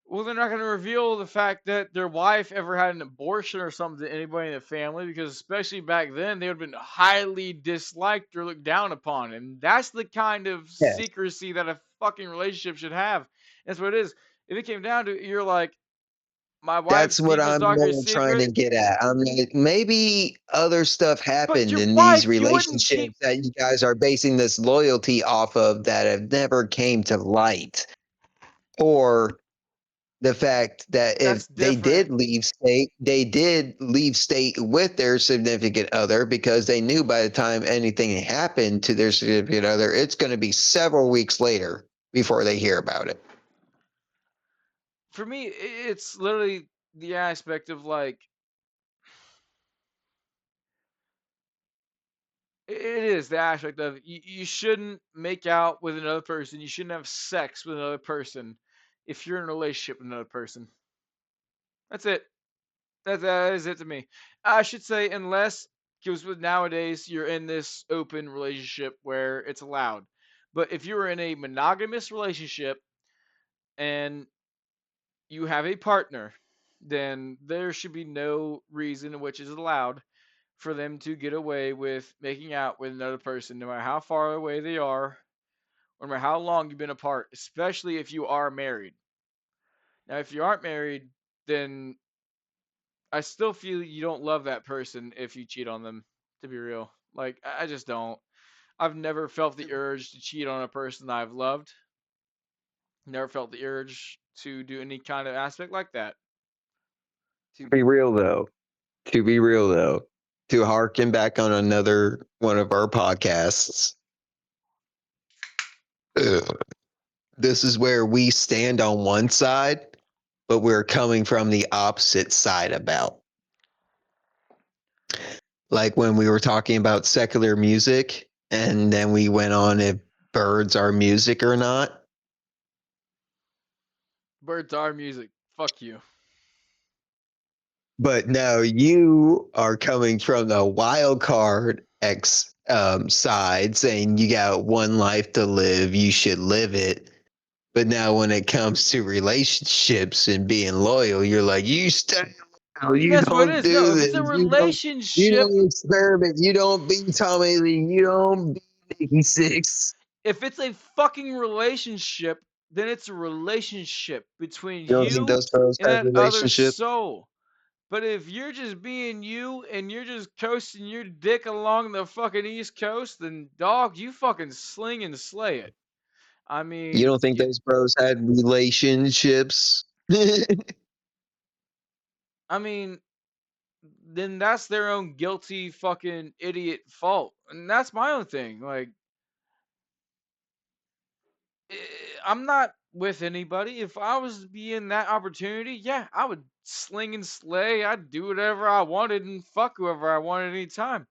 S1: Well, they're not going to reveal the fact that their wife ever had an abortion or something to anybody in the family because, especially back then, they would have been highly disliked or looked down upon. And that's the kind of
S2: yeah,
S1: secrecy that a fucking relationship should have. That's what it is. If it came down to it, you're like, my wife's
S2: that's what
S1: deepest,
S2: I'm
S1: darkest
S2: more trying
S1: secret.
S2: to get at. I'm like, maybe other stuff
S1: But
S2: happened
S1: your
S2: in these
S1: wife, you wouldn't
S2: relationships
S1: keep.
S2: that you guys are basing this loyalty off of that have never came to light, or the fact that if
S1: That's different.
S2: they did leave state with their significant other because they knew by the time anything happened to their significant other, it's going to be several weeks later before they hear about it.
S1: For me, it's literally the aspect of like, it is the aspect of you shouldn't make out with another person. You shouldn't have sex with another person if you're in a relationship with another person. That's it. That is it to me. I should say, unless, because with nowadays you're in this open relationship where it's allowed. But if you're in a monogamous relationship and you have a partner, then there should be no reason in which is allowed for them to get away with making out with another person, no matter how far away they are, or no matter how long you've been apart, especially if you are married. Now, if you aren't married, then I still feel you don't love that person if you cheat on them, to be real. Like, I just don't. I've never felt the urge to cheat on a person I've loved. Never felt the urge to do any kind of aspect like that.
S2: To be real though, to be real though, to harken back on another one of our podcasts, ugh, this is where we stand on one side, but we're coming from the opposite side about. Like when we were talking about secular music, and then we went on if birds are music or not.
S1: Birds are music. Fuck you.
S2: But now you are coming from the wild card X side, saying you got one life to live, you should live it. But now when it comes to relationships and being loyal, you're like, you stay loyal,
S1: And
S2: you
S1: that's what it
S2: don't
S1: is. No,
S2: do
S1: if it's
S2: this,
S1: a
S2: you
S1: relationship,
S2: don't experiment, you don't be Tommy Lee, you don't be Nikki Six.
S1: if it's a fucking relationship, then it's a relationship between
S2: You don't think
S1: you
S2: those pros
S1: and
S2: have
S1: that other
S2: relationships?
S1: soul. But if you're just being you and you're just coasting your dick along the fucking East Coast, then dog, you fucking sling and slay it. I
S2: You
S1: mean,
S2: don't think
S1: you,
S2: those bros had relationships?
S1: I mean, then that's their own guilty fucking idiot fault. And that's my own thing. Like, eh, I'm not with anybody. If I was to be in that opportunity, yeah, I would sling and slay. I'd do whatever I wanted and fuck whoever I wanted anytime.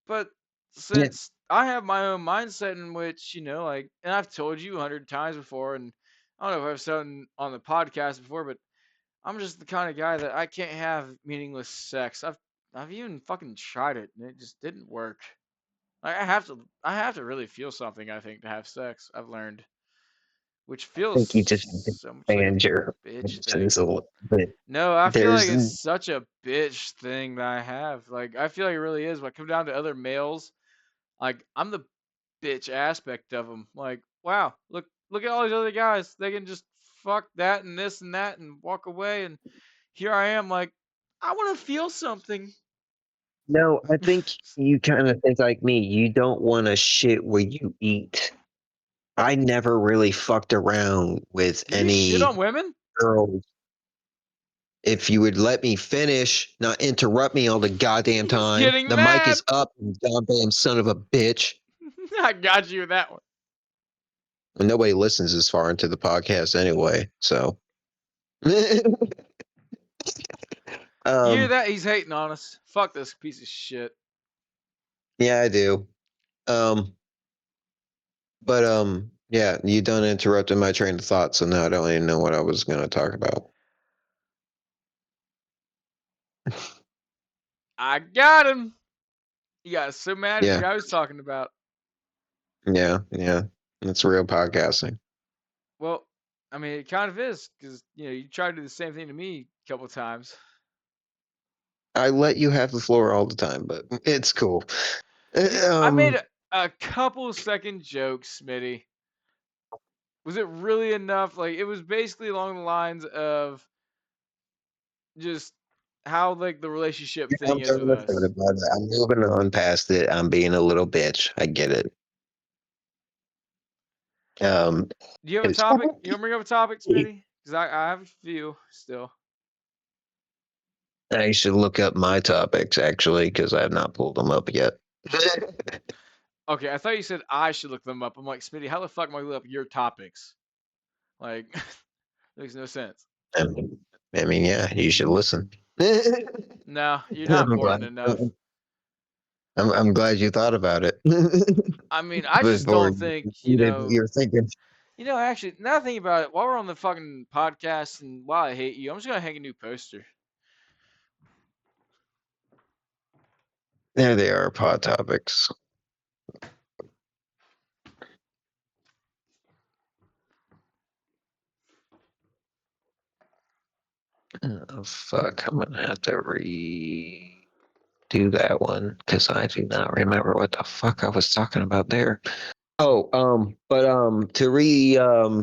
S1: But
S2: Yeah,
S1: since I have my own mindset in which, like, and I've told you 100 times before, and I don't know if I've said it on the podcast before, but I'm just the kind of guy that I can't have meaningless sex. I've even fucking tried it and it just didn't work. Like, I have to really feel something, I think, to have sex. I've learned, which
S2: I
S1: feels
S2: think you just need to
S1: so much like a
S2: expand your
S1: bitch thing.
S2: options a little bit.
S1: No, I feel like
S2: There's
S1: it's such a bitch thing that I have. Like, I feel like it really is. When I come down to other males, like, I'm the bitch aspect of them. Like, wow, look at all these other guys. They can just fuck that and this and that and walk away, and here I am, like, I want to feel something.
S2: no, I think you kind of think like me. You don't want to shit where you eat. I never really fucked around with
S1: You shit on
S2: any
S1: women?
S2: girls. If you would let me finish, not interrupt me all the goddamn
S1: He's
S2: time.
S1: getting
S2: The mic
S1: mad.
S2: is up, you goddamn son of a bitch.
S1: I got you with that one.
S2: And nobody listens this far into the podcast anyway, so.
S1: You hear
S2: um,
S1: that? He's hating on us. Fuck this piece of shit.
S2: yeah, I do. Um, but yeah, you done interrupted my train of thought, so now I don't even know what I was going to talk about.
S1: I got him. He got so mad he
S2: Yeah,
S1: forgot what he was talking about.
S2: yeah, it's real podcasting.
S1: Well, I mean, it kind of is because you tried to do the same thing to me a couple times.
S2: I let you have the floor all the time, but it's cool.
S1: I made
S2: Um,
S1: a couple second jokes, Smitty. Was it really enough? Like, it was basically along the lines of just how, like, the relationship
S2: yeah,
S1: thing
S2: I'm
S1: is with
S2: totally upset
S1: us.
S2: about it. I'm moving on past it. I'm being a little bitch. I get it. Um,
S1: Do you have a
S2: it's
S1: topic? You want to bring up a topic, Smitty? Because I have a few still.
S2: I should look up my topics actually because I have not pulled them up yet.
S1: Okay, I thought you said I should look them up. I'm like, Smitty, how the fuck am I look up your topics? Like, makes no sense.
S2: I mean, yeah, you should listen.
S1: No, you're not
S2: I'm
S1: important
S2: glad.
S1: enough.
S2: I'm glad you thought about it
S1: I mean, I just
S2: before
S1: don't think,
S2: you did what you're thinking.
S1: actually, now that I think about it, while we're on the fucking podcast and while I hate you, I'm just gonna hang a new poster.
S2: There they are, pod topics. Oh fuck! I'm gonna have to redo that one because I do not remember what the fuck I was talking about there. Oh, but to reiterate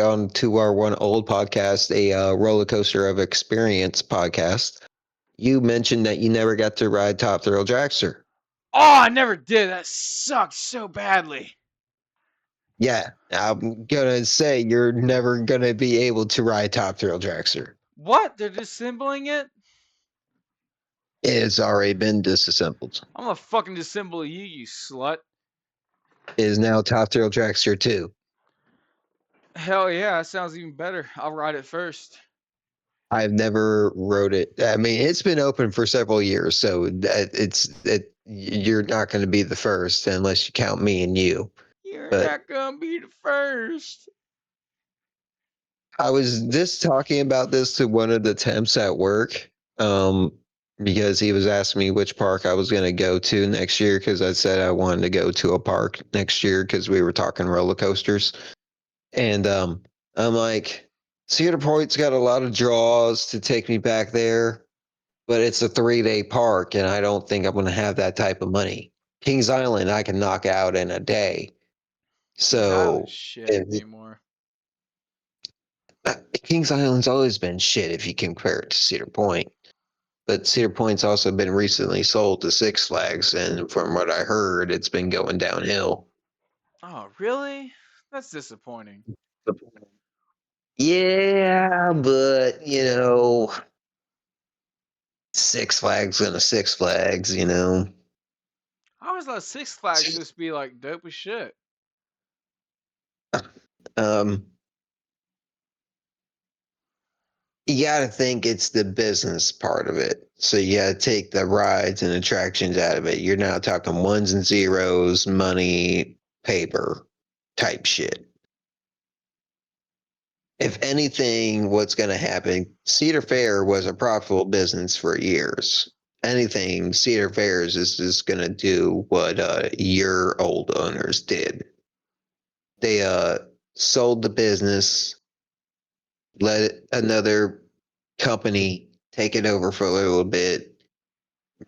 S2: on to our one old podcast, a roller coaster of experience podcast. You mentioned that you never got to ride Top Thrill Dragster.
S1: Oh, I never did. That sucked so badly.
S2: Yeah, I'm gonna say you're never gonna be able to ride Top Thrill Dragster.
S1: What? They're disassembling it?
S2: It has already been disassembled.
S1: I'm gonna fucking disassemble you, you slut.
S2: It is now Top Thrill Dragster 2.
S1: Hell yeah, that sounds even better. I'll ride it first.
S2: I've never rode it. I mean, it's been open for several years, so you're not going to be the first unless you count me and you.
S1: You're
S2: But
S1: not gonna be the first.
S2: I was just talking about this to one of the temps at work, um, because he was asking me which park I was going to go to next year because I said I wanted to go to a park next year because we were talking roller coasters. And I'm like, Cedar Point's got a lot of draws to take me back there, but it's a 3-day park, and I don't think I'm going to have that type of money. Kings Island, I can knock out in a day.
S1: Kings Island's
S2: So
S1: shit
S2: if,
S1: anymore.
S2: Kings Island's always been shit if you compare it to Cedar Point. But Cedar Point's also been recently sold to Six Flags, and from what I heard, it's been going downhill.
S1: Oh, really? That's disappointing.
S2: Yeah, but Six Flags and a Six Flags, you know.
S1: I always thought Six Flags used to be like dope as shit.
S2: Um, you got to think it's the business part of it. So you got to take the rides and attractions out of it. You're now talking ones and zeros, money, paper type shit. If anything, what's going to happen? Cedar Fair was a profitable business for years. Anything Cedar Fairs is just going to do what your old owners did. They sold the business, let another company take it over for a little bit,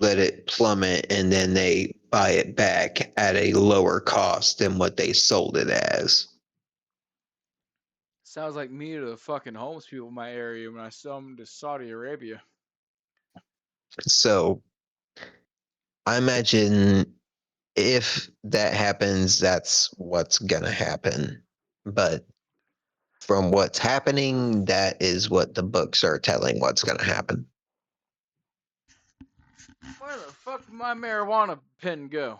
S2: let it plummet, and then they buy it back at a lower cost than what they sold it as.
S1: Sounds like me to the fucking homeless people in my area when I sell them to Saudi Arabia.
S2: So I imagine if that happens, that's what's gonna happen. But from what's happening, that is what the books are telling what's gonna happen.
S1: Where the fuck did my marijuana pen go?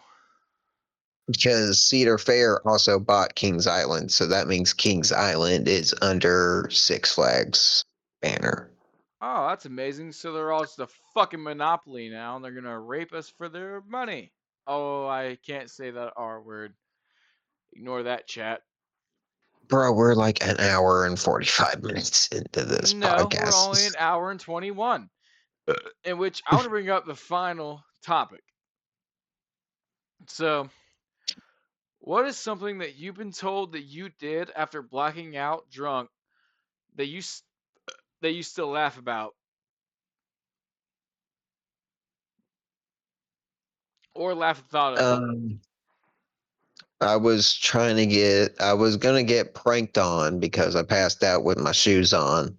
S2: Because Cedar Fair also bought Kings Island, so that means Kings Island is under Six Flags banner.
S1: Oh, that's amazing. So they're all just a fucking monopoly now, and they're gonna rape us for their money. Oh, I can't say that R word. Ignore that chat.
S2: Bro, we're like an hour and 45 minutes into this
S1: No, we're only
S2: podcast.
S1: an hour and 21. In which I want to bring up the final topic. So, what is something that you've been told that you did after blacking out drunk that that you still laugh about or laugh at the thought of?
S2: Um, I was gonna get pranked on because I passed out with my shoes on,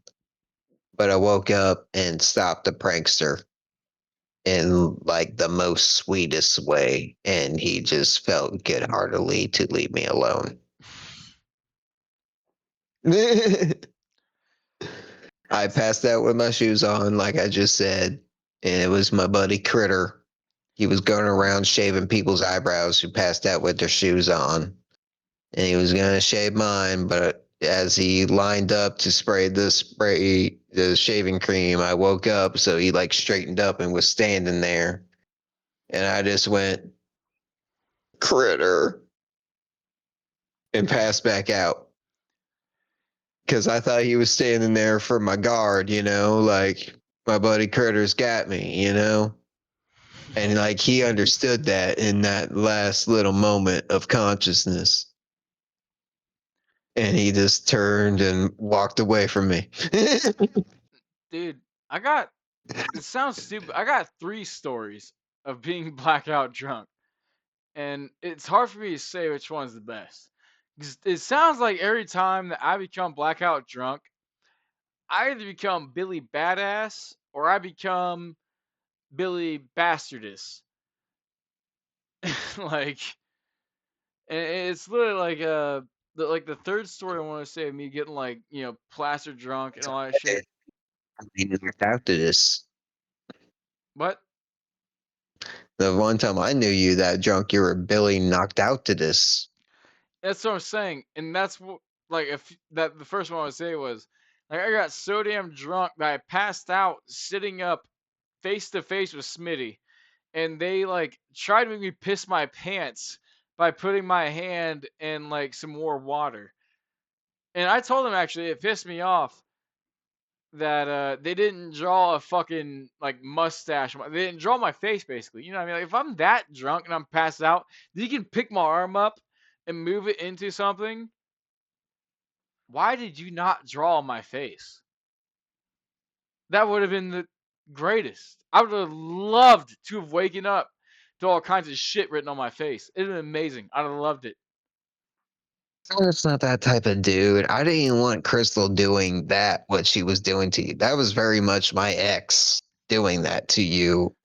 S2: but I woke up and stopped the prankster in like the most sweetest way, and he just felt good heartedly to leave me alone. I passed out with my shoes on, like I just said, and it was my buddy Critter. He was going around shaving people's eyebrows who passed out with their shoes on, and he was gonna shave mine, but as he lined up to spray the shaving cream, I woke up, so he like straightened up and was standing there, and I just went Critter and passed back out because I thought he was standing there for my guard, you know, like my buddy Critter's got me, you know. And like he understood that in that last little moment of consciousness. And he just turned and walked away from me.
S1: Dude, I got it sounds stupid. I got 3 stories of being blackout drunk, and it's hard for me to say which one's the best. 'Cause it sounds like every time that I become blackout drunk, I either become Billy Badass or I become Billy Bastardus. Like, and it's literally like the third story I want to say of me getting like plastered drunk and all that shit.
S2: After this,
S1: But
S2: the one time I knew you that drunk, you were Billy knocked out to this.
S1: that's what I'm saying, and that's what like if that the first one I would say was like I got so damn drunk that I passed out sitting up face to face with Smitty, and they like tried to make me piss my pants by putting my hand in like some more water. And I told them actually it pissed me off that they didn't draw a fucking like mustache. They didn't draw my face basically. You know what I mean? Like if I'm that drunk and I'm passed out, you can pick my arm up and move it into something. Why did you not draw my face? That would have been the greatest. I would have loved to have waken up to all kinds of shit written on my face. It would have been amazing. I'd have loved it.
S2: That's not that type of dude. I didn't even want Crystal doing that, what she was doing to you. That was very much my ex doing that to you.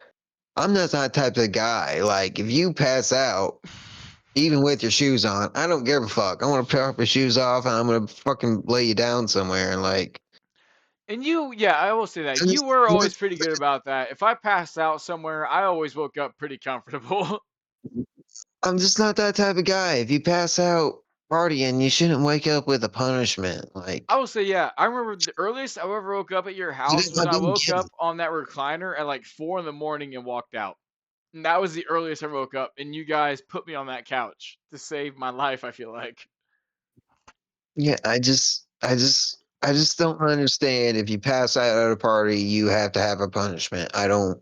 S2: I'm not that type of guy. Like, if you pass out, even with your shoes on, I don't give a fuck. I want to pop your shoes off and I'm gonna fucking lay you down somewhere and like
S1: And you, yeah, I will say that
S2: I'm
S1: you
S2: just,
S1: were
S2: I'm
S1: always
S2: just,
S1: pretty good about that. If I passed out somewhere, I always woke up pretty comfortable.
S2: I'm just not that type of guy. If you pass out partying, you shouldn't wake up with a punishment.
S1: I
S2: Like,
S1: will say, yeah, I remember the earliest I ever woke up at your house was
S2: I
S1: I
S2: don't
S1: woke
S2: get
S1: up
S2: it.
S1: on that recliner at like 4 in the morning and walked out. And that was the earliest I woke up, and you guys put me on that couch to save my life. I feel like.
S2: Yeah, I just don't understand. If you pass out at a party, you have to have a punishment. I don't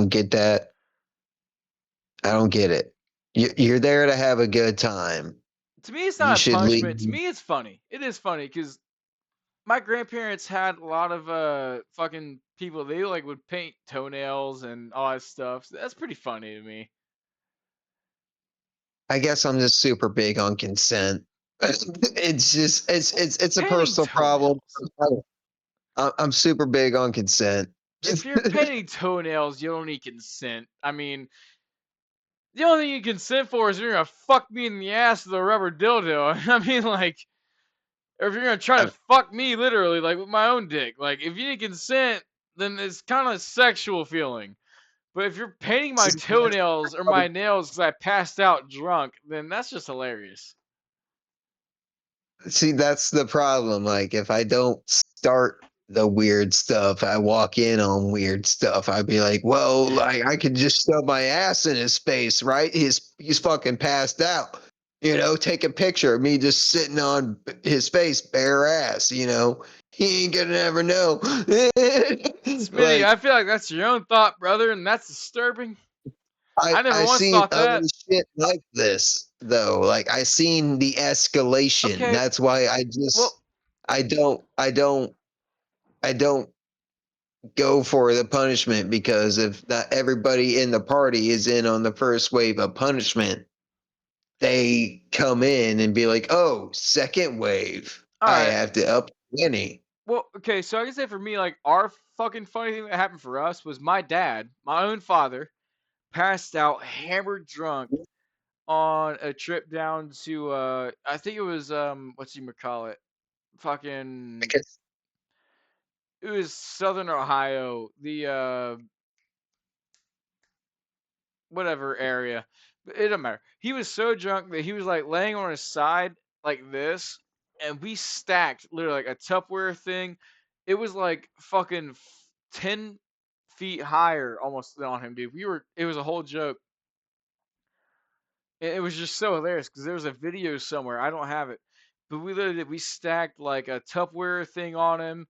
S2: get that. I don't get it. You're there to have a good time.
S1: To me, it's
S2: You
S1: not a
S2: should leave.
S1: punishment. To me, it's funny. It is funny because my grandparents had a lot of fucking people. They like would paint toenails and all that stuff. So that's pretty funny to me.
S2: I guess I'm just super big on consent. It's just it's a
S1: Painting
S2: personal problem.
S1: toenails.
S2: I'm super big on consent.
S1: If you're painting toenails, you don't need consent. I mean, the only thing you consent for is you're gonna fuck me in the ass with a rubber dildo. I mean, like, or if you're gonna try to
S2: I-
S1: fuck me literally, like with my own dick. Like, if you need consent, then it's kind of sexual feeling. But if you're painting my
S2: See, that's
S1: toenails or my nails because I passed out drunk, then that's just hilarious.
S2: see, that's the problem. Like, if I don't start the weird stuff, I walk in on weird stuff. I'd be like, well, like I could just shove my ass in his face, right? He's fucking passed out. You know, take a picture of me just sitting on his face, bare ass. You know, he ain't gonna ever know.
S1: Smitty, I
S2: Like,
S1: feel like that's your own thought, brother, and that's disturbing. I never
S2: I
S1: once
S2: seen
S1: thought
S2: other
S1: that.
S2: shit like this though. Like I seen the escalation.
S1: Okay,
S2: That's why
S1: well,
S2: I don't go for the punishment, because if not everybody in the party is in on the first wave of punishment, they come in and be like, "Oh, second wave.
S1: all
S2: I
S1: right.
S2: have to up the ante."
S1: Well, okay, so I can say for me, like, our fucking funny thing that happened for us was my dad, my own father, passed out hammered drunk on a trip down to I think it was what's you call it? Fucking
S2: Because
S1: it was Southern Ohio, the whatever area. It don't matter. He was so drunk that he was like laying on his side like this, and we stacked literally like a Tupperware thing. It was like fucking 10 feet higher almost than on him, dude. We were. It was a whole joke. It was just so hilarious because there was a video somewhere. I don't have it, but we literally we stacked like a Tupperware thing on him,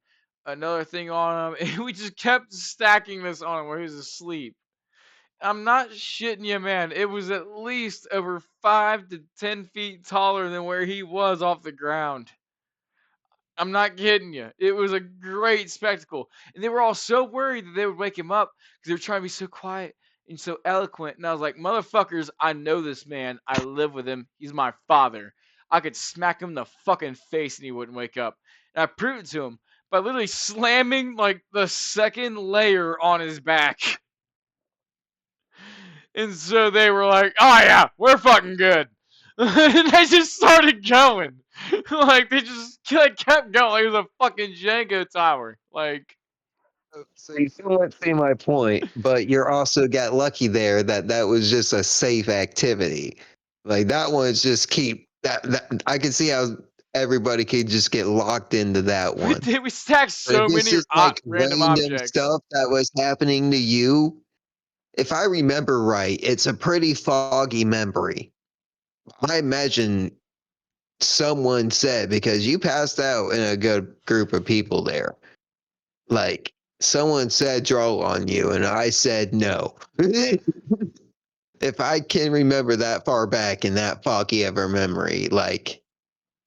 S1: another thing on him, and we just kept stacking this on him where he was asleep. I'm not shitting you, man. It was at least over 5 to 10 feet taller than where he was off the ground. I'm not kidding you. It was a great spectacle. And they were all so worried that they would wake him up because they were trying to be so quiet and so eloquent. And I was like, motherfuckers, I know this man. I live with him. He's my father. I could smack him in the fucking face and he wouldn't wake up. And I proved it to him by literally slamming like the second layer on his back. And so they were like, "Oh yeah, we're fucking good." And they just started going. Like they just like, kept going. Like it was a fucking Jenga tower. Like
S2: so you somewhat see my point, but you're also got lucky there that that was just a safe activity. Like that one's just keep that I can see how everybody could just get locked into that
S1: we
S2: one.
S1: did, we stacked
S2: But if
S1: so
S2: it's
S1: many
S2: just like
S1: random
S2: random
S1: objects.
S2: stuff that was happening to you, if I remember right, it's a pretty foggy memory. I imagine someone said, because you passed out in a good group of people there, like someone said draw on you, and I said no. If I can remember that far back in that foggy of a memory, like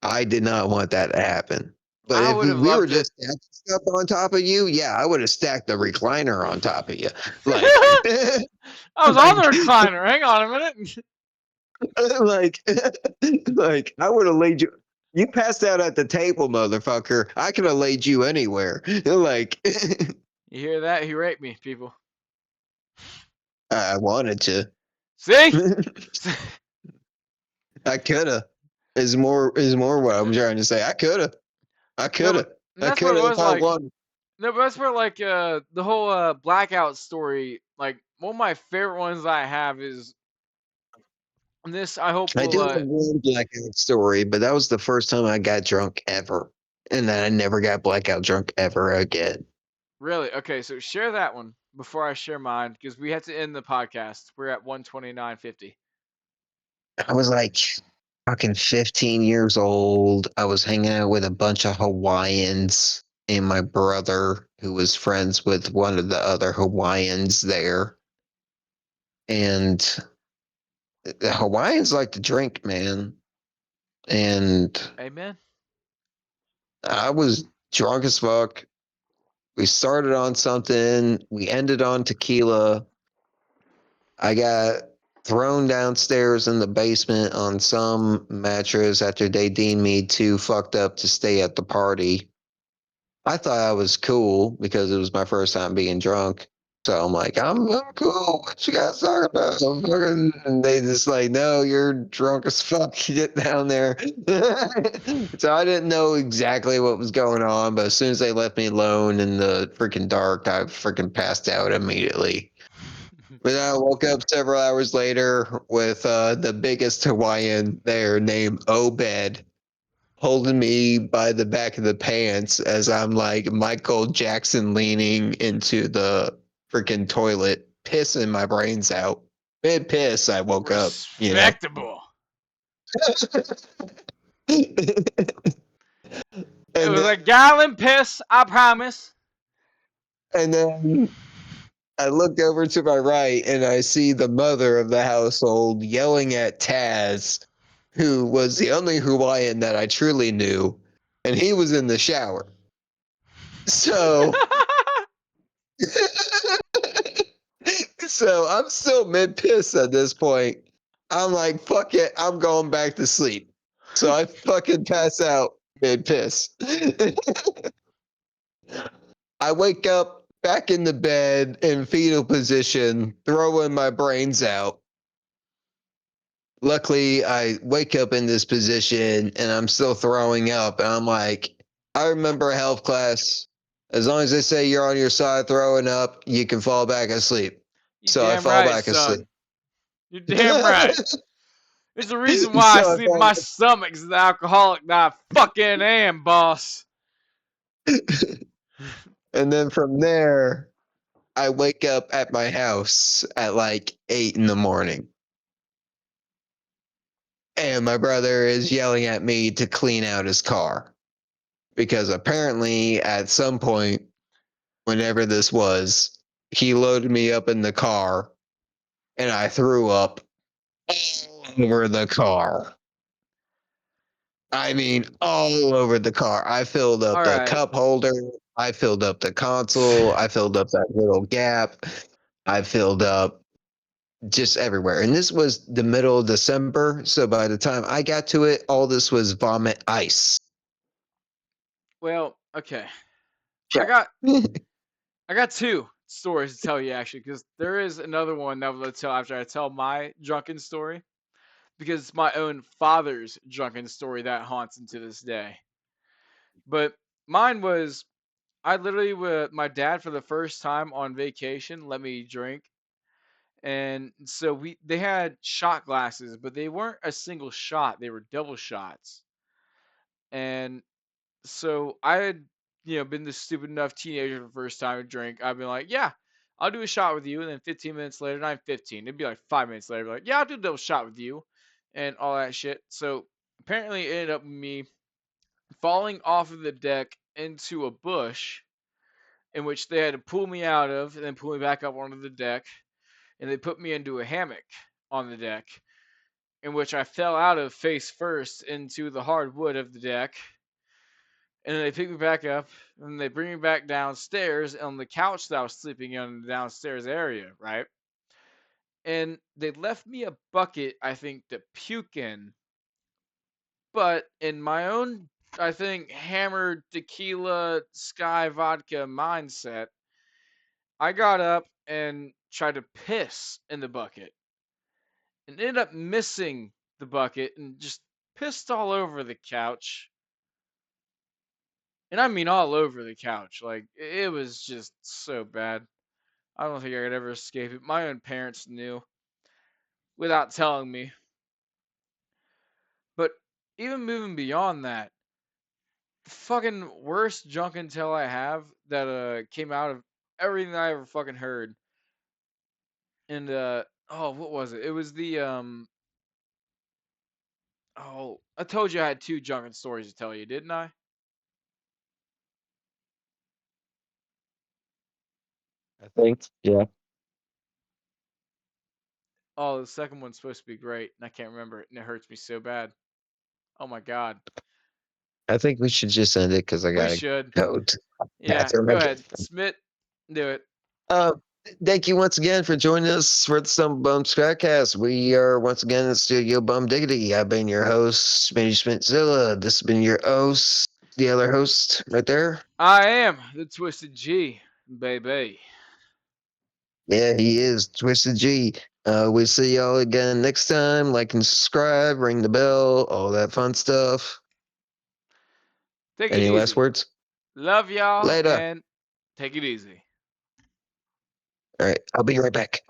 S2: I did not want that to happen. But
S1: I
S2: if
S1: would have
S2: we were
S1: loved it.
S2: just stacking stuff on top of you, yeah, I would have stacked the recliner on top of you. Like,
S1: I was on the
S2: like,
S1: recliner. Hang on a minute.
S2: like, like, I would have laid you. You passed out at the table, motherfucker. I could have laid you anywhere. Like,
S1: You hear that? He raped me, people.
S2: I wanted to.
S1: See?
S2: I coulda. Is more what I'm trying to say. I coulda. I
S1: No, but
S2: coulda.
S1: And
S2: I
S1: that's what
S2: could
S1: it
S2: if
S1: was
S2: I
S1: like.
S2: wanted.
S1: No, but that's where like the whole blackout story. Like one of my favorite ones I have is and this. I hope
S2: I
S1: will
S2: do have one blackout story, but that was the first time I got drunk ever, and then I never got blackout drunk ever again.
S1: really okay. So share that one before I share mine because we have to end the podcast. We're at 129:50.
S2: I was like fucking 15 years old. I was hanging out with a bunch of Hawaiians and my brother, who was friends with one of the other Hawaiians there. And the Hawaiians like to drink, man. And
S1: Amen.
S2: I was drunk as fuck. We started on something, we ended on tequila. I got thrown downstairs in the basement on some mattress after they deemed me too fucked up to stay at the party. I thought I was cool because it was my first time being drunk. So I'm like, I'm cool. What you guys talking about? I'm fucking, and they just like, no, you're drunk as fuck. Get down there. So I didn't know exactly what was going on, but as soon as they left me alone in the freaking dark, I freaking passed out immediately. But then I woke up several hours later with the biggest Hawaiian there named Obed holding me by the back of the pants as I'm like Michael Jackson leaning into the freaking toilet, pissing my brains out. Mid piss, I woke up, you know.
S1: Respectable. It
S2: and
S1: was
S2: then,
S1: a gallon piss. I promise.
S2: and then I looked over to my right and I see the mother of the household yelling at Taz, who was the only Hawaiian that I truly knew, and he was in the shower. So So I'm still mid piss at this point. I'm like, fuck it, I'm going back to sleep. So I fucking pass out mid piss. I wake up back in the bed in fetal position, throwing my brains out. Luckily, I wake up in this position and I'm still throwing up. And I'm like, I remember health class. As long as they say you're on your side throwing up, you can fall back asleep.
S1: You
S2: So I
S1: damn
S2: fall
S1: right,
S2: back asleep.
S1: son. You damn right. There's a reason why I
S2: So I
S1: sleep.
S2: fall
S1: My stomach's the alcoholic that I fucking am, boss.
S2: And then from there, I wake up at my house at like 8 in the morning. And my brother is yelling at me to clean out his car. Because apparently, at some point, whenever this was, he loaded me up in the car and I threw up all over the car. I mean, all over the car. I filled up
S1: All
S2: the
S1: right.
S2: cup holder. I filled up the console. I filled up that little gap. I filled up just everywhere. And this was the middle of December. So by the time I got to it, all this was vomit ice.
S1: Well, okay. I
S2: Yeah.
S1: got I got two stories to tell you actually, because there is another one that I'm gonna tell after I tell my drunken story, because it's my own father's drunken story that haunts him to this day. But mine was I literally with my dad for the first time on vacation let me drink, and so they had shot glasses, but they weren't a single shot; they were double shots. And so I had, been the stupid enough teenager for the first time to drink. I'd been like, yeah, I'll do a shot with you. And then 15 minutes later, 9:15, it'd be like 5 minutes later, I'd be like, yeah, I'll do a double shot with you, and all that shit. So apparently, it ended up with me falling off of the deck into a bush, in which they had to pull me out of and then pull me back up onto the deck, and they put me into a hammock on the deck, in which I fell out of face first into the hard wood of the deck, and then they pick me back up, and they bring me back downstairs on the couch that I was sleeping on in the downstairs area, right? And they left me a bucket, I think, to puke in, but in my own, I think, hammered tequila sky vodka mindset, I got up and tried to piss in the bucket and ended up missing the bucket and just pissed all over the couch. and I mean all over the couch. Like it was just so bad. I don't think I could ever escape it. My own parents knew without telling me. But even moving beyond that, the fucking worst junk intel I have that came out of everything I ever fucking heard. And oh, what was it? It was the oh, I told you I had two junk stories to tell you, didn't I?
S2: I think. Yeah.
S1: Oh, the second one's supposed to be great, and I can't remember it, and it hurts me so bad. Oh my god.
S2: I think we should just end it because I
S1: We
S2: gotta
S1: should.
S2: go to the
S1: Yeah,
S2: bathroom
S1: go
S2: again.
S1: ahead. Smith, do it.
S2: Uh, Thank you once again for joining us for the Stumblebums Podcast. We are once again in Studio Bum Diggity. I've been your host, Smitty Smitzilla. This has been your host, the other host right there.
S1: I am the Twisted G, baby.
S2: Yeah, he is Twisted G. We'll see y'all again next time. Like and subscribe, ring the bell, all that fun stuff.
S1: Take it
S2: Any last
S1: easy.
S2: words?
S1: Love y'all,
S2: Later.
S1: and take it easy.
S2: All right, I'll be right back.